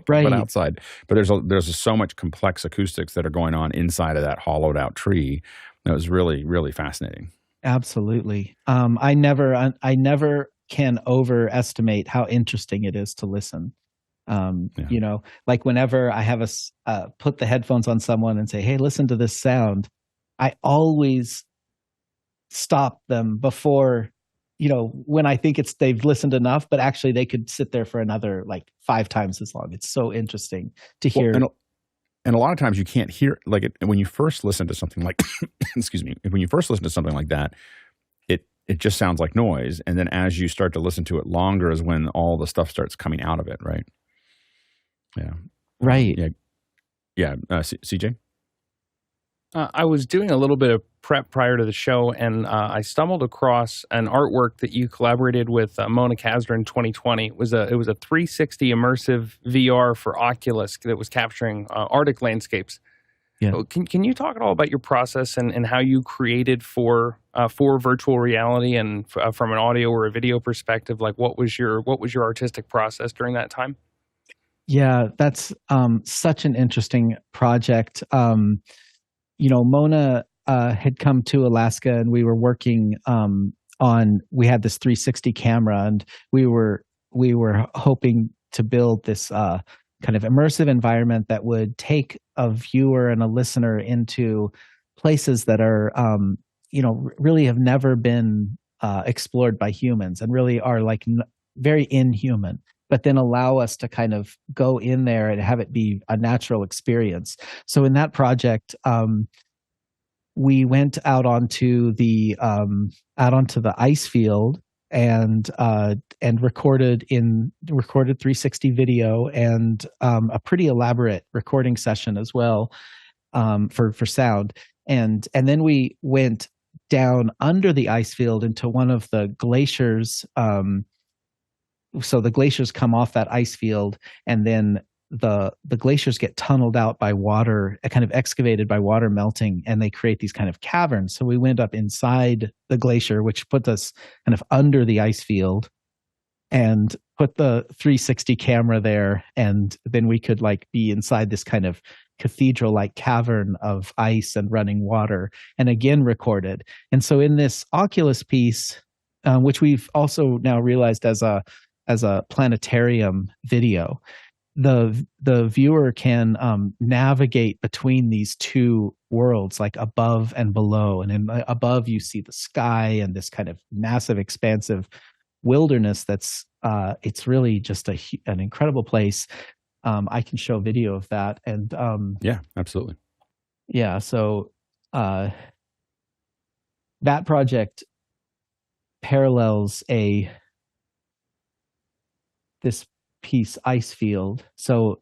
right outside. But there's so much complex acoustics that are going on inside of that hollowed out tree. That was really, really fascinating. Absolutely. I never can overestimate how interesting it is to listen. Whenever I have put the headphones on someone and say, "Hey, listen to this sound," I always stop them before, when I think they've listened enough, but actually they could sit there for another 5 times as long. It's so interesting to hear. And a lot of times you can't hear, when you first listen to something like, excuse me, when you first listen to something like that, it just sounds like noise. And then as you start to listen to it longer is when all the stuff starts coming out of it, right? Yeah. Right. Yeah. CJ? I was doing a little bit of prep prior to the show, and I stumbled across an artwork that you collaborated with Mona Kasder in 2020. It was a 360 immersive VR for Oculus that was capturing Arctic landscapes. Yeah. Can you talk at all about your process and how you created for virtual reality and from an audio or a video perspective? What was your artistic process during that time? Yeah, that's such an interesting project. Mona had come to Alaska, and we were working we had this 360 camera, and we were hoping to build this kind of immersive environment that would take a viewer and a listener into places that are, really have never been explored by humans, and really are very inhuman, but then allow us to kind of go in there and have it be a natural experience. So in that project, we went out onto the ice field and recorded 360 video and a pretty elaborate recording session as well for sound. And then we went down under the ice field into one of the glaciers. So the glaciers come off that ice field, and then the glaciers get tunneled out by water, kind of excavated by water melting, and they create these kind of caverns. So we went up inside the glacier, which put us kind of under the ice field, and put the 360 camera there, and then we could be inside this kind of cathedral-like cavern of ice and running water, and again recorded. And so in this Oculus piece, which we've also now realized as a planetarium video, the viewer can navigate between these two worlds, above and below. And above you see the sky and this kind of massive, expansive wilderness that's it's really just an incredible place. I can show video of that, and Yeah, absolutely. yeah, so that project parallels this piece ice field. So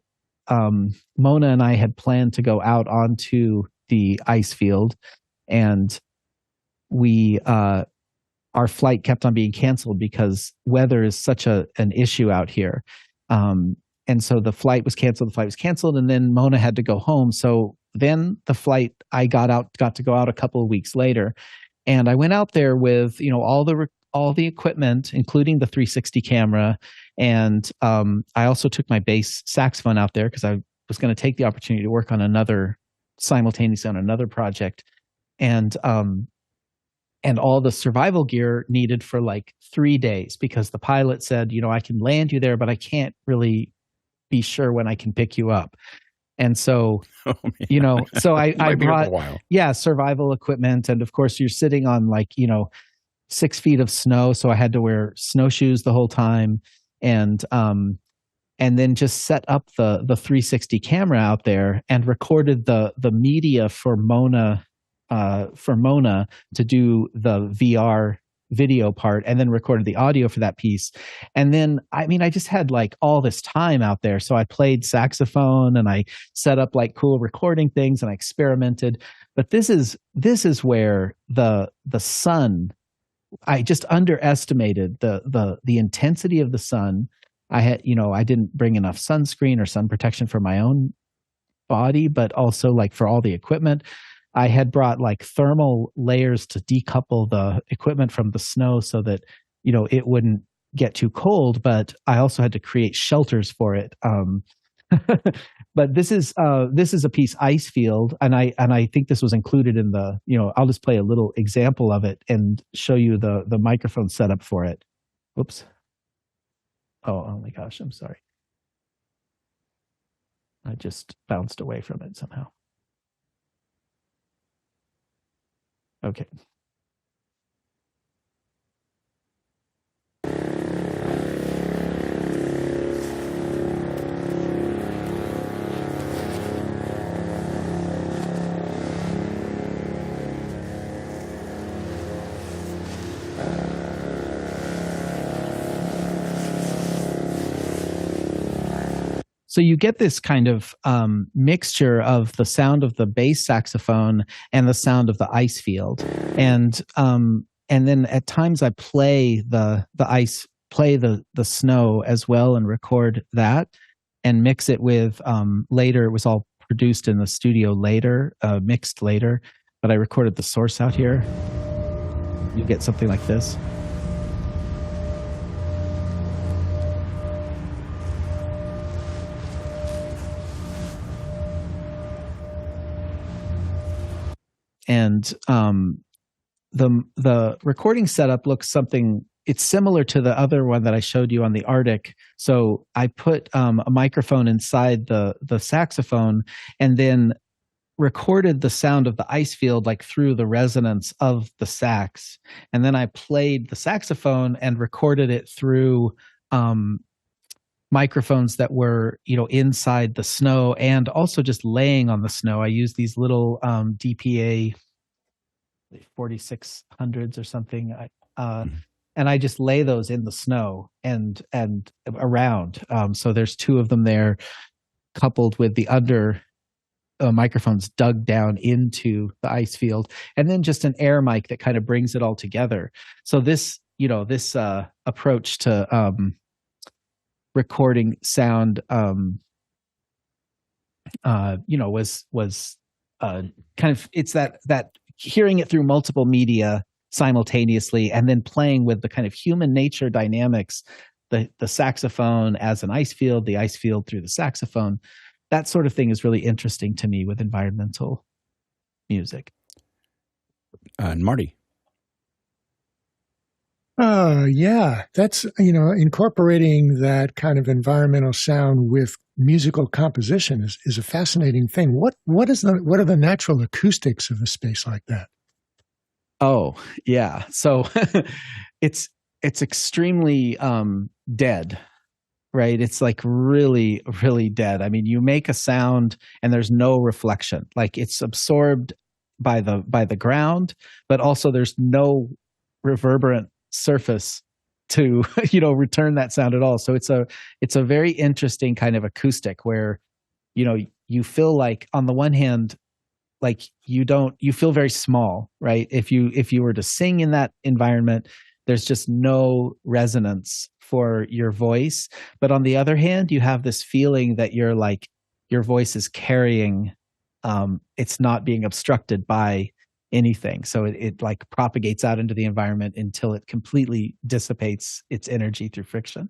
Mona and I had planned to go out onto the ice field, and we our flight kept on being canceled because weather is such an issue out here. And so the flight was canceled, and then Mona had to go home. So then the flight, I got to go out a couple of weeks later, and I went out there with, all the equipment, including the 360 camera. And I also took my bass saxophone out there because I was going to take the opportunity to work on simultaneously on another project. And all the survival gear needed for like 3 days, because the pilot said, I can land you there, but I can't really be sure when I can pick you up. And so, so I brought, survival equipment. And of course you're sitting on 6 feet of snow. So I had to wear snowshoes the whole time. And then just set up the 360 camera out there and recorded the media for Mona to do the VR video part, and then recorded the audio for that piece. And then, I just had all this time out there. So I played saxophone and I set up cool recording things and I experimented. But this is where the sun, I just underestimated the intensity of the sun. I didn't bring enough sunscreen or sun protection for my own body, but also for all the equipment. I had brought thermal layers to decouple the equipment from the snow so that, it wouldn't get too cold, but I also had to create shelters for it. But this is a piece ice field, and I think this was included in the, I'll just play a little example of it and show you the microphone setup for it. Whoops. Oh my gosh, I'm sorry. I just bounced away from it somehow. Okay. So you get this kind of mixture of the sound of the bass saxophone and the sound of the ice field, and then at times I play the snow as well and record that and mix it with later. It was all produced in the studio later, mixed later, but I recorded the source out here. You get something like this. And the recording setup looks something. It's similar to the other one that I showed you on the Arctic. So I put a microphone inside the saxophone, and then recorded the sound of the ice field through the resonance of the sax. And then I played the saxophone and recorded it through microphones that were, inside the snow and also just laying on the snow. I used these little DPA 4600s or something. And I just lay those in the snow and around. So there's 2 of them there, coupled with the under microphones dug down into the ice field, and then just an air mic that kind of brings it all together. So this approach to recording sound, was kind of, it's that hearing it through multiple media simultaneously, and then playing with the kind of human nature dynamics, the saxophone as an ice field, the ice field through the saxophone. That sort of thing is really interesting to me with environmental music. And Marty. Yeah, that's, incorporating that kind of environmental sound with musical composition is a fascinating thing. What are the natural acoustics of a space like that? Oh, yeah. So it's it's extremely dead, right? It's like really, really dead. I mean, you make a sound and there's no reflection. Like it's absorbed by the ground, but also there's no reverberant surface to return that sound at all. So it's a very interesting kind of acoustic where you feel like on the one hand, like you feel very small, right? If you were to sing in that environment, there's just no resonance for your voice. But on the other hand, you have this feeling that you're like your voice is carrying, it's not being obstructed by anything. So it like propagates out into the environment until it completely dissipates its energy through friction.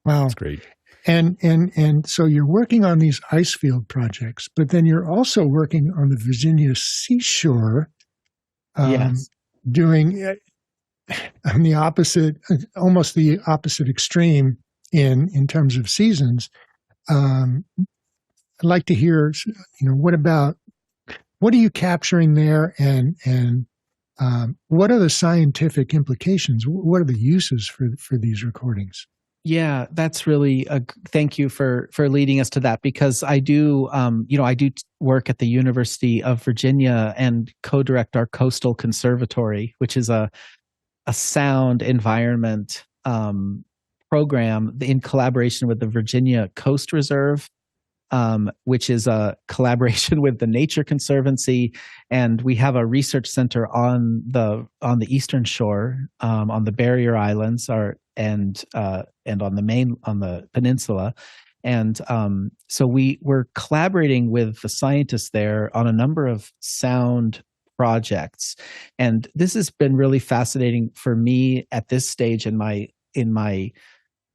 Wow. That's great. And so you're working on these ice field projects, but then you're also working on the Virginia seashore, Yes. doing on the opposite, almost the opposite extreme in terms of seasons. I'd like to hear, what are you capturing there, and what are the scientific implications? What are the uses for these recordings? Yeah, that's really thank you for leading us to that, because I do I do work at the University of Virginia and co-direct our Coastal Conservatory, which is a sound environment program in collaboration with the Virginia Coast Reserve, which is a collaboration with the Nature Conservancy, and we have a research center on the Eastern Shore, on the Barrier Islands, and on the peninsula, and so we're collaborating with the scientists there on a number of sound projects, and this has been really fascinating for me at this stage in my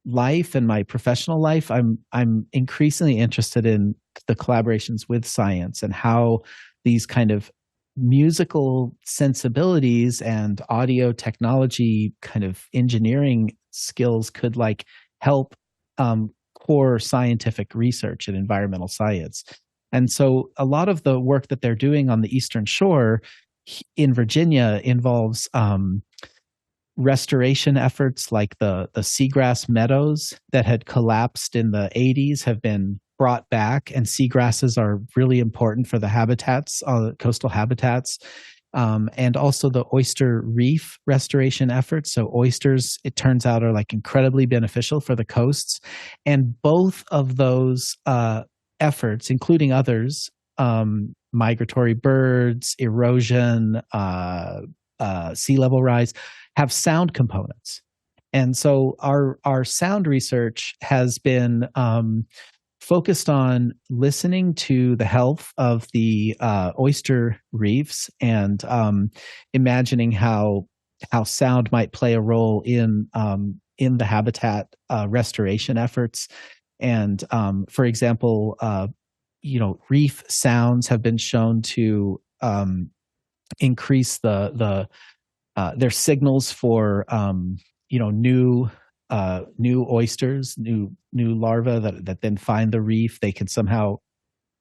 life and my professional life. I'm increasingly interested in the collaborations with science and how these kind of musical sensibilities and audio technology kind of engineering skills could like help core scientific research in environmental science. And so a lot of the work that they're doing on the Eastern Shore in Virginia involves restoration efforts, like the seagrass meadows that had collapsed in the 80s have been brought back, and seagrasses are really important for the habitats, coastal habitats, and also the oyster reef restoration efforts. So oysters, it turns out, are like incredibly beneficial for the coasts, and both of those efforts, including others, migratory birds, erosion, sea level rise, have sound components. And so our sound research has been focused on listening to the health of the oyster reefs and imagining how sound might play a role in the habitat restoration efforts. And for example, reef sounds have been shown to increase their signals for new oysters, new larvae that then find the reef. They can somehow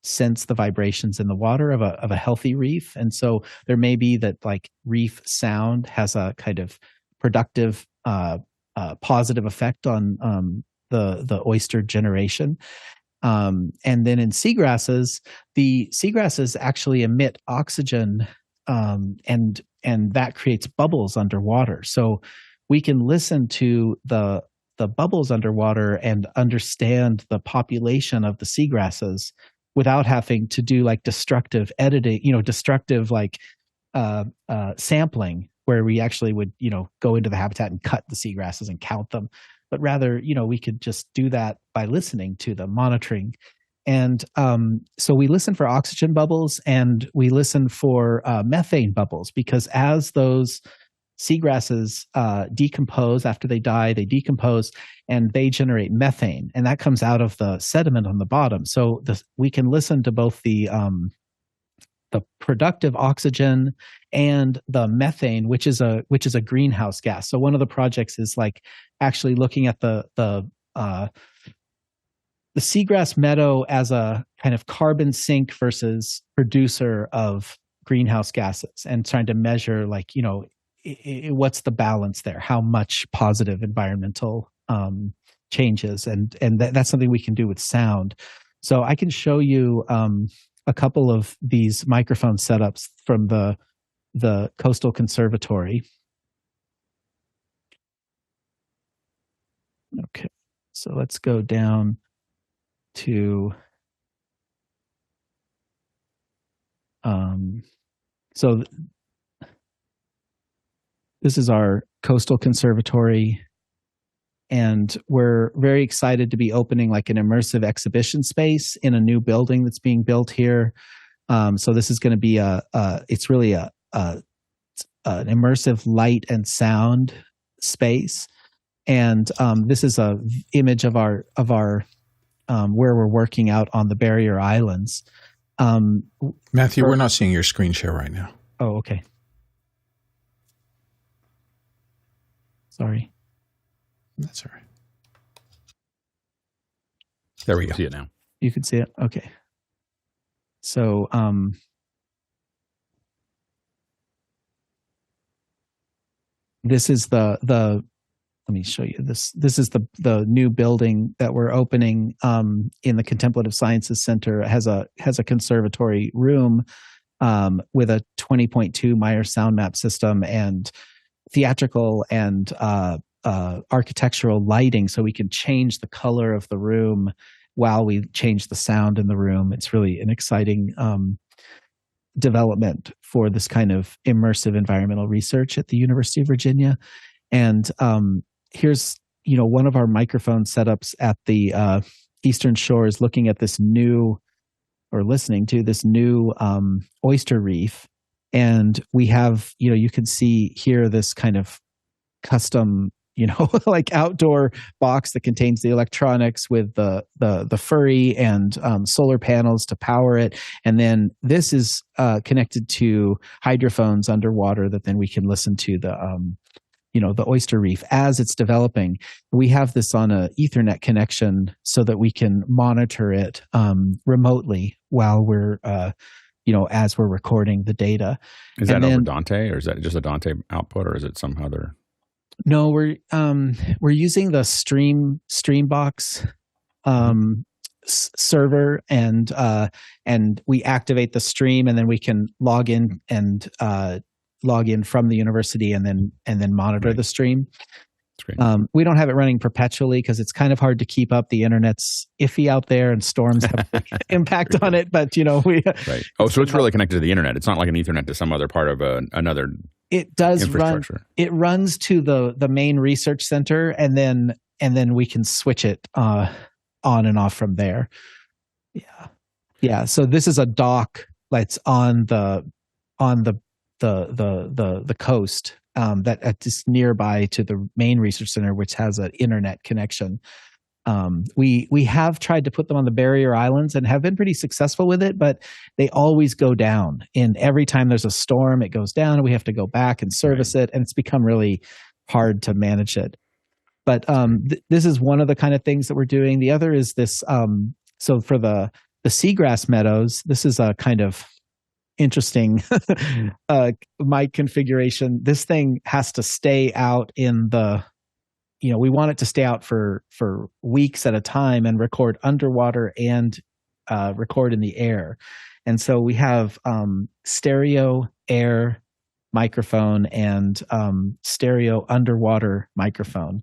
sense the vibrations in the water of a healthy reef, and so there may be that like reef sound has a kind of productive, positive effect on the oyster generation. And then in seagrasses, the seagrasses actually emit oxygen, and that creates bubbles underwater. So we can listen to the bubbles underwater and understand the population of the seagrasses without having to do like destructive editing, destructive like sampling, where we actually would, go into the habitat and cut the seagrasses and count them. But rather, we could just do that by listening to them, monitoring. And so we listen for oxygen bubbles, and we listen for methane bubbles, because as those seagrasses decompose, after they die, they decompose and they generate methane, and that comes out of the sediment on the bottom. So we can listen to both the productive oxygen and the methane, which is a greenhouse gas. So one of the projects is like actually looking at the seagrass meadow as a kind of carbon sink versus producer of greenhouse gases, and trying to measure like, what's the balance there? How much positive environmental changes, and that's something we can do with sound. So I can show you a couple of these microphone setups from the Coastal Conservatory. Okay, so let's go down to so this is our Coastal Conservatory, and we're very excited to be opening like an immersive exhibition space in a new building that's being built here. So this is going to be it's really an immersive light and sound space. And this is a image of our where we're working out on the barrier islands. Matthew, we're not seeing your screen share right now. Oh, okay. Sorry. That's all right. There we go. See it now. You can see it. Okay. So, this is the let me show you this. This is the new building that we're opening in the Contemplative Sciences Center. It has a conservatory room with a 20.2 Meyer sound map system and theatrical and architectural lighting, so we can change the color of the room while we change the sound in the room. It's really an exciting development for this kind of immersive environmental research at the University of Virginia. And here's one of our microphone setups at the Eastern Shores, looking at this new, or listening to this new oyster reef. And we have, you can see here this kind of custom, like outdoor box that contains the electronics with the furry and solar panels to power it. And then this is connected to hydrophones underwater that then we can listen to the oyster reef as it's developing. We have this on a Ethernet connection so that we can monitor it remotely while we're as we're recording the data. Is that over Dante, or is that just a Dante output, or is it some other? No, we're using the Streambox server, and we activate the stream, and then we can log in from the university, and then monitor the stream. That's great. We don't have it running perpetually because it's kind of hard to keep up. The internet's iffy out there, and storms have a big impact on it. But we right. Oh, so it's really connected to the internet. It's not like an Ethernet to some other part of another. It does run. It runs to the main research center, and then we can switch it on and off from there. Yeah. So this is a dock that's on the coast that is nearby to the main research center, which has an internet connection. We have tried to put them on the barrier islands and have been pretty successful with it, but they always go down. And every time there's a storm, it goes down, and we have to go back and service it, and it's become really hard to manage it. But this is one of the kind of things that we're doing. The other is this. So for the seagrass meadows, this is a kind of interesting mic configuration. This thing has to stay out in the. We want it to stay out for weeks at a time and record underwater and record in the air. And so we have stereo air microphone and stereo underwater microphone.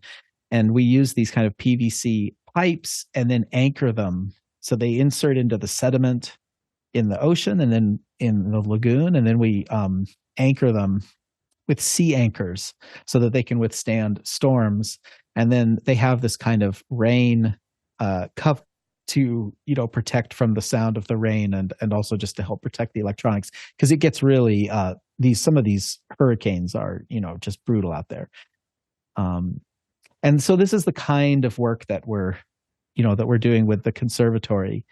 And we use these kind of PVC pipes and then anchor them. So they insert into the sediment in the ocean and then in the lagoon. And then we anchor them with sea anchors so that they can withstand storms. And then they have this kind of rain cup to, protect from the sound of the rain and also just to help protect the electronics. Because it gets really, some of these hurricanes are, just brutal out there. And so this is the kind of work that we're doing with the conservatory.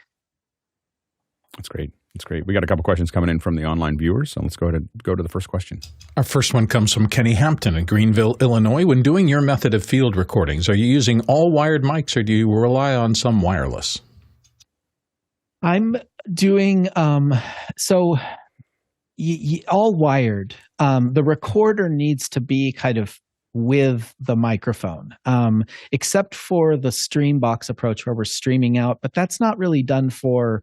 That's great. That's great. We got a couple questions coming in from the online viewers, so let's go ahead and go to the first question. Our first one comes from Kenny Hampton in Greenville, Illinois. When doing your method of field recordings, are you using all wired mics or do you rely on some wireless? I'm doing so all wired. The recorder needs to be kind of with the microphone, except for the Streambox approach where we're streaming out, but that's not really done for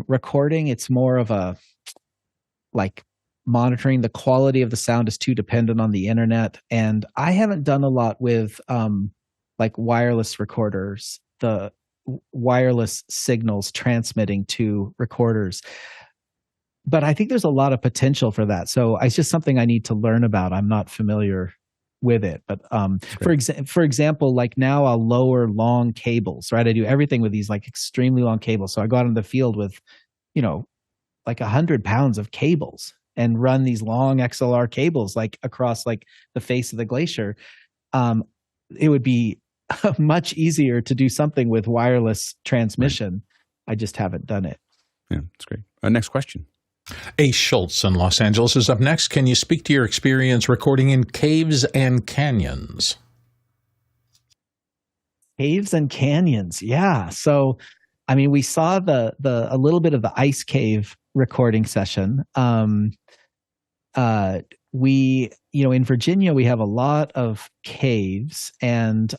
recording. It's more of a like monitoring. The quality of the sound is too dependent on the internet, and I haven't done a lot with like wireless recorders, the wireless signals transmitting to recorders. But I think there's a lot of potential for that. So it's just something I need to learn about. I'm not familiar with it. But for example, like now I'll lower long cables, right? I do everything with these like extremely long cables. So I go out in the field with, like 100 pounds of cables and run these long XLR cables like across like the face of the glacier. It would be much easier to do something with wireless transmission. Right. I just haven't done it. Yeah, that's great. Next question. A. Schultz in Los Angeles is up next. Can you speak to your experience recording in caves and canyons? Caves and canyons, yeah. So, I mean, we saw a little bit of the ice cave recording session. We, in Virginia, we have a lot of caves, and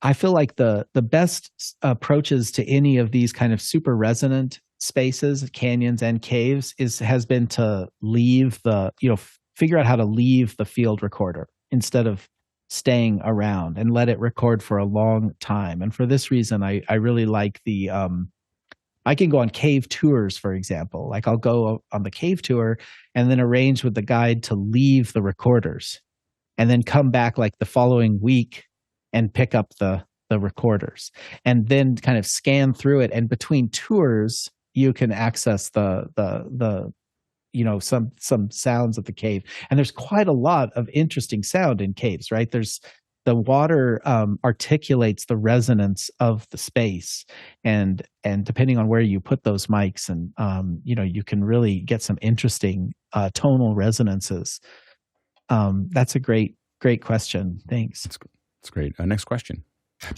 I feel like the best approaches to any of these kind of super resonant spaces, canyons and caves, has been to leave figure out how to leave the field recorder instead of staying around and let it record for a long time. And for this reason, I really like I can go on cave tours, for example. Like I'll go on the cave tour and then arrange with the guide to leave the recorders and then come back like the following week and pick up the recorders and then kind of scan through it. And between tours, you can access some sounds of the cave. And there's quite a lot of interesting sound in caves, right? There's the water articulates the resonance of the space, and depending on where you put those mics, and you can really get some interesting tonal resonances. That's a great question. Thanks. That's great. Next question.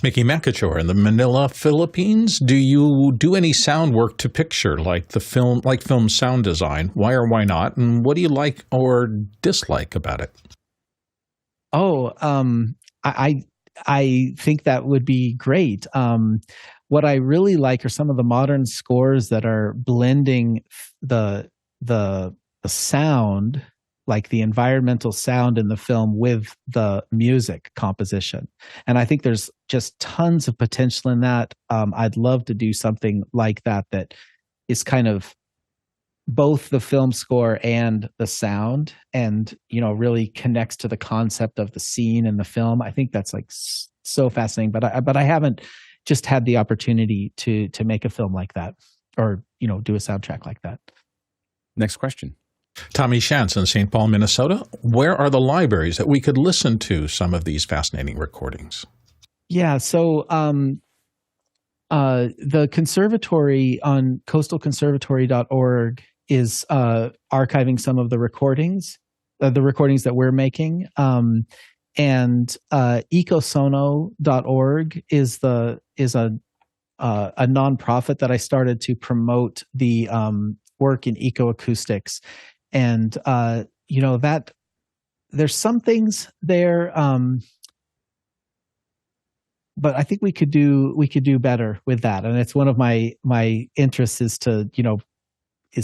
Mickey Makachor in the Manila, Philippines. Do you do any sound work to picture, like film sound design? Why or why not? And what do you like or dislike about it? Oh, I think that would be great. What I really like are some of the modern scores that are blending the sound, like the environmental sound in the film, with the music composition. And I think there's just tons of potential in that. I'd love to do something like that is kind of both the film score and the sound, and really connects to the concept of the scene in the film. I think that's like so fascinating, but I haven't just had the opportunity to make a film like that, or do a soundtrack like that. Next question. Tommy Shantz in St. Paul, Minnesota. Where are the libraries that we could listen to some of these fascinating recordings? Yeah, so the conservatory on coastalconservatory.org is archiving some of the recordings that we're making. And ecosono.org is a nonprofit that I started to promote the work in ecoacoustics. And that there's some things there, but I think we could do better with that. And it's one of my interests is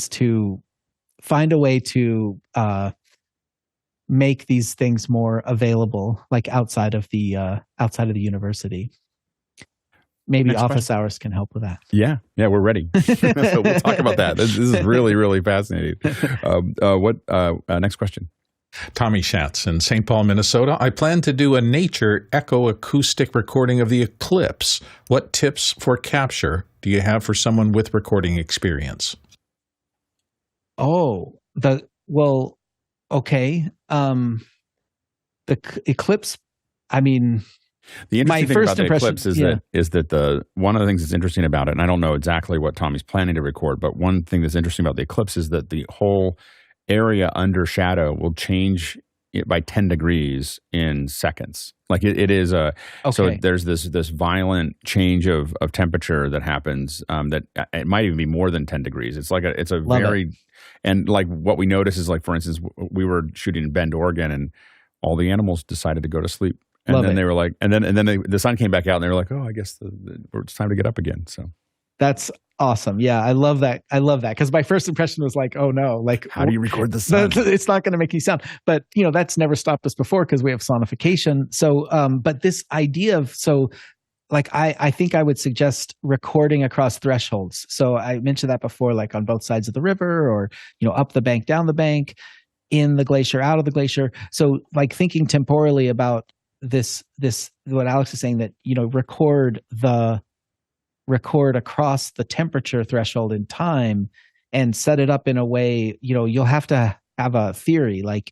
to find a way to make these things more available, like outside of the university. Maybe Next office question. hours can help with that. Yeah, we're ready. So we'll talk about that. This is really, really fascinating. Next question. Tommy Schatz in St. Paul, Minnesota. I plan to do a nature eco-acoustic recording of the eclipse. What tips for capture do you have for someone with recording experience? Okay. The eclipse, I mean, the interesting thing about the eclipse is yeah. that one of the things that's interesting about it, and I don't know exactly what Tommy's planning to record, but one thing that's interesting about the eclipse is that the whole area under shadow will change by 10 degrees in seconds. Like it is a so Okay. there's this violent change of temperature that happens that it might even be more than 10 degrees. It's like it's a Love very and like what we notice is like, for instance, we were shooting in Bend, Oregon, and all the animals decided to go to sleep. And Love then it. they were like, and then the sun came back out, and they were like, oh, I guess it's time to get up again. So That's awesome. Yeah, I love that. I love that because my first impression was like, oh no, like how do you record the sun? It's not going to make any sound. But that's never stopped us before because we have sonification. So, but this idea of like I think I would suggest recording across thresholds. So I mentioned that before, like on both sides of the river, or up the bank, down the bank, in the glacier, out of the glacier. So like thinking temporally about this what Alex is saying, that record across the temperature threshold in time and set it up in a way, you'll have to have a theory, like,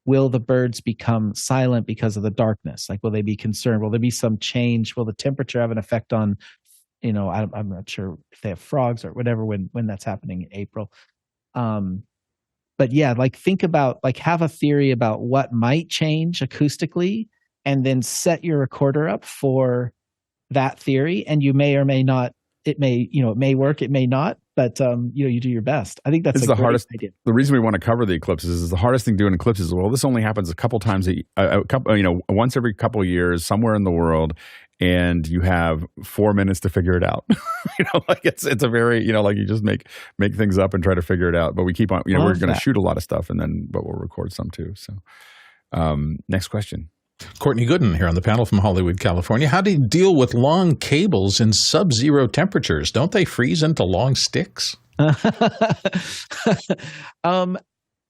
will the birds become silent because of the darkness? Like, will they be concerned? Will there be some change? Will the temperature have an effect on, I'm not sure if they have frogs or whatever when that's happening in April. But yeah, like think about, like have a theory about what might change acoustically, and then set your recorder up for that theory. And you may or may not, it may work, it may not, but you do your best. I think that's the great hardest idea. The reason we want to cover the eclipses is the hardest thing doing eclipses. Well, this only happens a couple times once every couple of years somewhere in the world, and you have 4 minutes to figure it out. Like it's a very like you just make things up and try to figure it out. But we keep on. We're going to shoot a lot of stuff, but we'll record some too. So, next question. Courtney Gooden here on the panel from Hollywood, California. How do you deal with long cables in sub-zero temperatures? Don't they freeze into long sticks?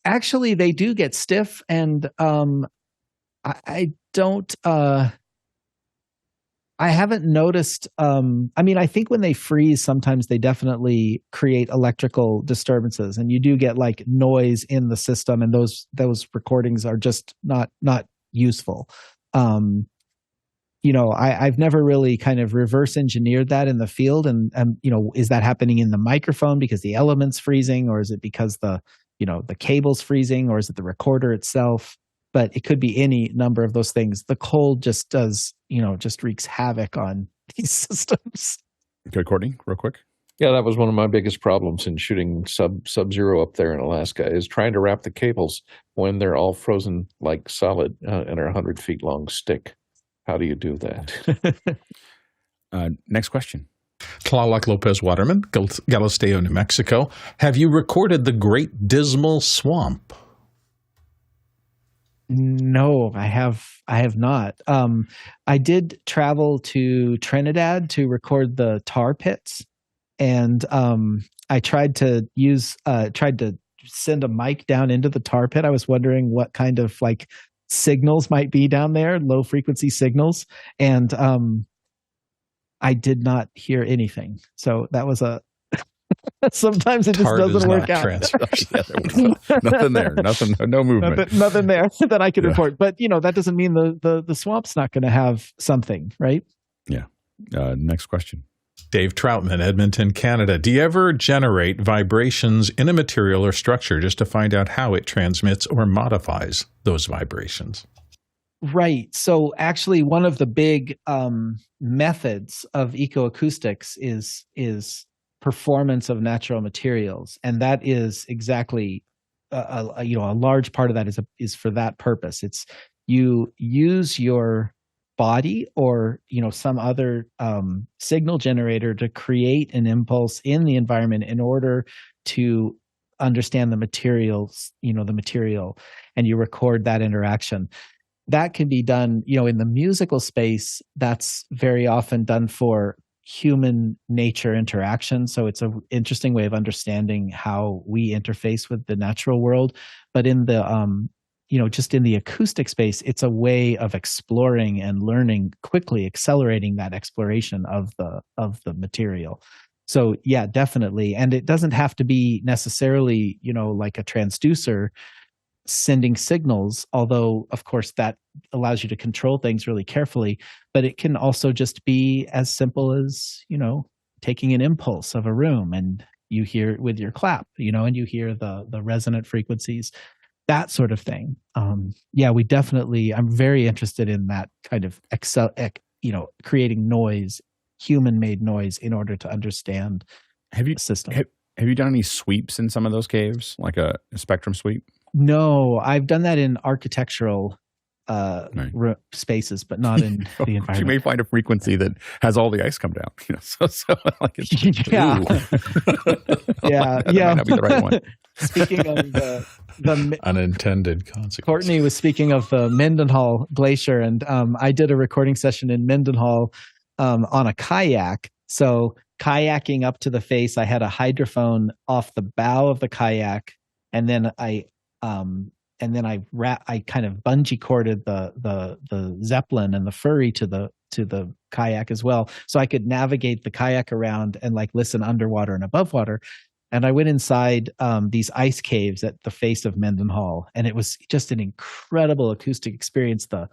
Actually, they do get stiff, and I don't. I haven't noticed. I think when they freeze, sometimes they definitely create electrical disturbances, and you do get like noise in the system, and those recordings are just not useful. I've never really kind of reverse engineered that in the field, and is that happening in the microphone because the element's freezing, or is it because the cable's freezing, or is it the recorder itself? But it could be any number of those things. The cold just does, just wreaks havoc on these systems. Okay, Courtney, real quick. Yeah, that was one of my biggest problems in shooting sub-zero up there in Alaska, is trying to wrap the cables when they're all frozen like solid and are 100 feet long stick. How do you do that? Next question. Tlaloc Lopez Waterman, Galisteo, New Mexico. Have you recorded the Great Dismal Swamp? No, I have not. I did travel to Trinidad to record the tar pits. And I tried to send a mic down into the tar pit. I was wondering what kind of like signals might be down there, low frequency signals. And I did not hear anything. So that was sometimes it just doesn't work out. Nothing there. Nothing. No movement. Nothing there that I could report. But that doesn't mean the swamp's not going to have something, right? Yeah. Next question. Dave Troutman, Edmonton, Canada. Do you ever generate vibrations in a material or structure just to find out how it transmits or modifies those vibrations? Right. So actually, one of the big methods of ecoacoustics is performance of natural materials, and that is exactly a large part of that is for that purpose. It's you use your body or some other signal generator to create an impulse in the environment in order to understand the materials, the material, and you record that interaction. That can be done, in the musical space. That's very often done for human nature interaction. So it's an interesting way of understanding how we interface with the natural world. But in the just in the acoustic space, it's a way of exploring and learning quickly, accelerating that exploration of the material. So yeah, definitely. And it doesn't have to be necessarily, like a transducer sending signals, although of course that allows you to control things really carefully. But it can also just be as simple as, taking an impulse of a room and you hear it with your clap, and you hear the resonant frequencies. that sort of thing. Yeah, I'm very interested in that kind of creating noise, human-made noise in order to understand the system. Have you done any sweeps in some of those caves, like a spectrum sweep? No, I've done that in architectural spaces, but not in the environment. You may find a frequency that has all the ice come down. So like it's, yeah, yeah. That might not be the right one. Speaking of the unintended consequences. Courtney was speaking of the Mendenhall Glacier, and I did a recording session in Mendenhall on a kayak. So kayaking up to the face, I had a hydrophone off the bow of the kayak, and then I kind of bungee corded the Zeppelin and the Furry to the kayak as well, so I could navigate the kayak around and like listen underwater and above water. And I went inside these ice caves at the face of Mendenhall, and it was just an incredible acoustic experience. The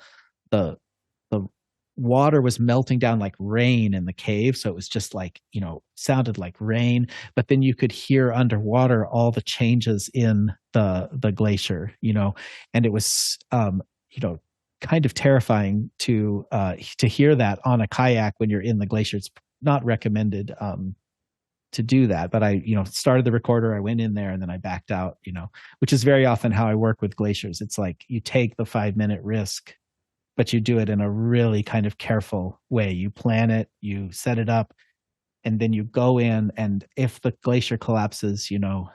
water was melting down like rain in the cave, so it was just like, sounded like rain. But then you could hear underwater all the changes in the glacier, and it was kind of terrifying to hear that on a kayak when you're in the glacier. It's not recommended to do that, but I started the recorder, I went in there, and then I backed out, which is very often how I work with glaciers. It's like you take the 5-minute risk, but you do it in a really kind of careful way. You plan it, you set it up, and then you go in, and if the glacier collapses,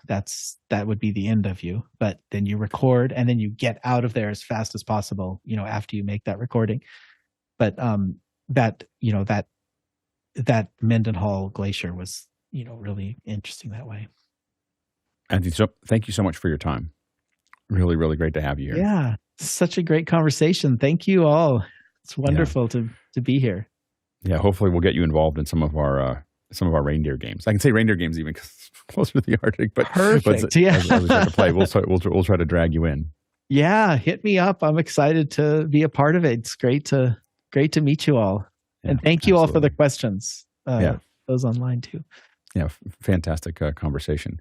that would be the end of you. But then you record, and then you get out of there as fast as possible, after you make that recording. But that Mendenhall Glacier was, really interesting that way. Anthony, so thank you so much for your time. Really, really great to have you here. Yeah, such a great conversation. Thank you all. It's wonderful to be here. Yeah, hopefully we'll get you involved in some of our reindeer games. I can say reindeer games even because it's closer to the Arctic. But perfect. Yeah, as we start to play, we'll try to drag you in. Yeah, hit me up. I'm excited to be a part of it. It's great to meet you all, and thank you all for the questions. Those online too. Yeah, fantastic conversation.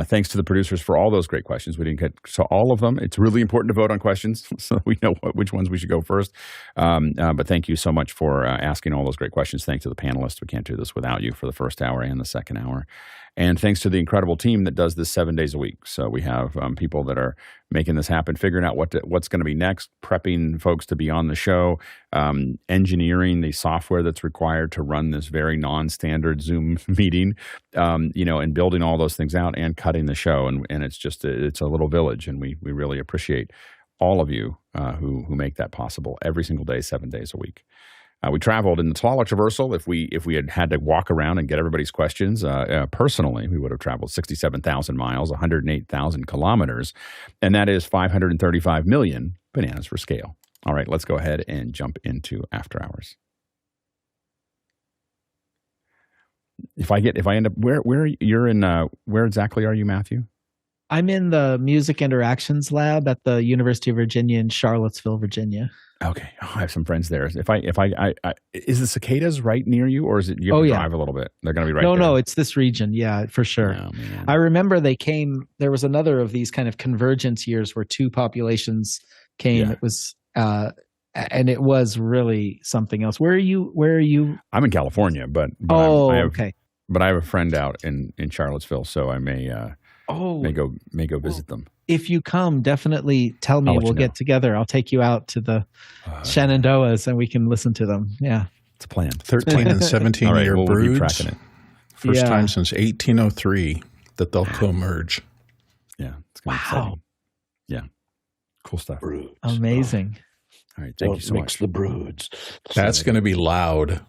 Thanks to the producers for all those great questions. We didn't get to all of them. It's really important to vote on questions so we know which ones we should go first. But thank you so much for asking all those great questions. Thanks to the panelists. We can't do this without you for the first hour and the second hour. And thanks to the incredible team that does this 7 days a week. So we have people that are making this happen, figuring out what's going to be next, prepping folks to be on the show, engineering the software that's required to run this very non-standard Zoom meeting, and building all those things out and cutting the show. And it's a little village, and we really appreciate all of you who make that possible every single day, 7 days a week. We traveled in the taller traversal. If we had to walk around and get everybody's questions personally, we would have traveled 67,000 miles, 108,000 kilometers, and that is 535 million bananas for scale. All right, let's go ahead and jump into After Hours. If I end up where exactly are you, Matthew? I'm in the Music Interactions Lab at the University of Virginia in Charlottesville, Virginia. Okay, I have some friends there. If I is the cicadas right near you, or is it you have to drive a little bit? They're going to be right there. No, it's this region. Yeah, for sure. Oh, man. I remember there was another of these kind of convergence years where two populations came. Yeah. It was, and it was really something else. Where are you? I'm in California, but okay. But I have a friend out in Charlottesville, so I may go visit them. If you come, definitely tell me. We'll get together. I'll take you out to the Shenandoahs and we can listen to them. Yeah. It's a plan. 13 and 17-year we'll broods. Keep tracking it. First time since 1803 that they'll co-merge. Yeah. It's going to be exciting. Yeah. Cool stuff. Broods. Amazing. All right. Thank you so much. Mix the broods. That's going to be loud.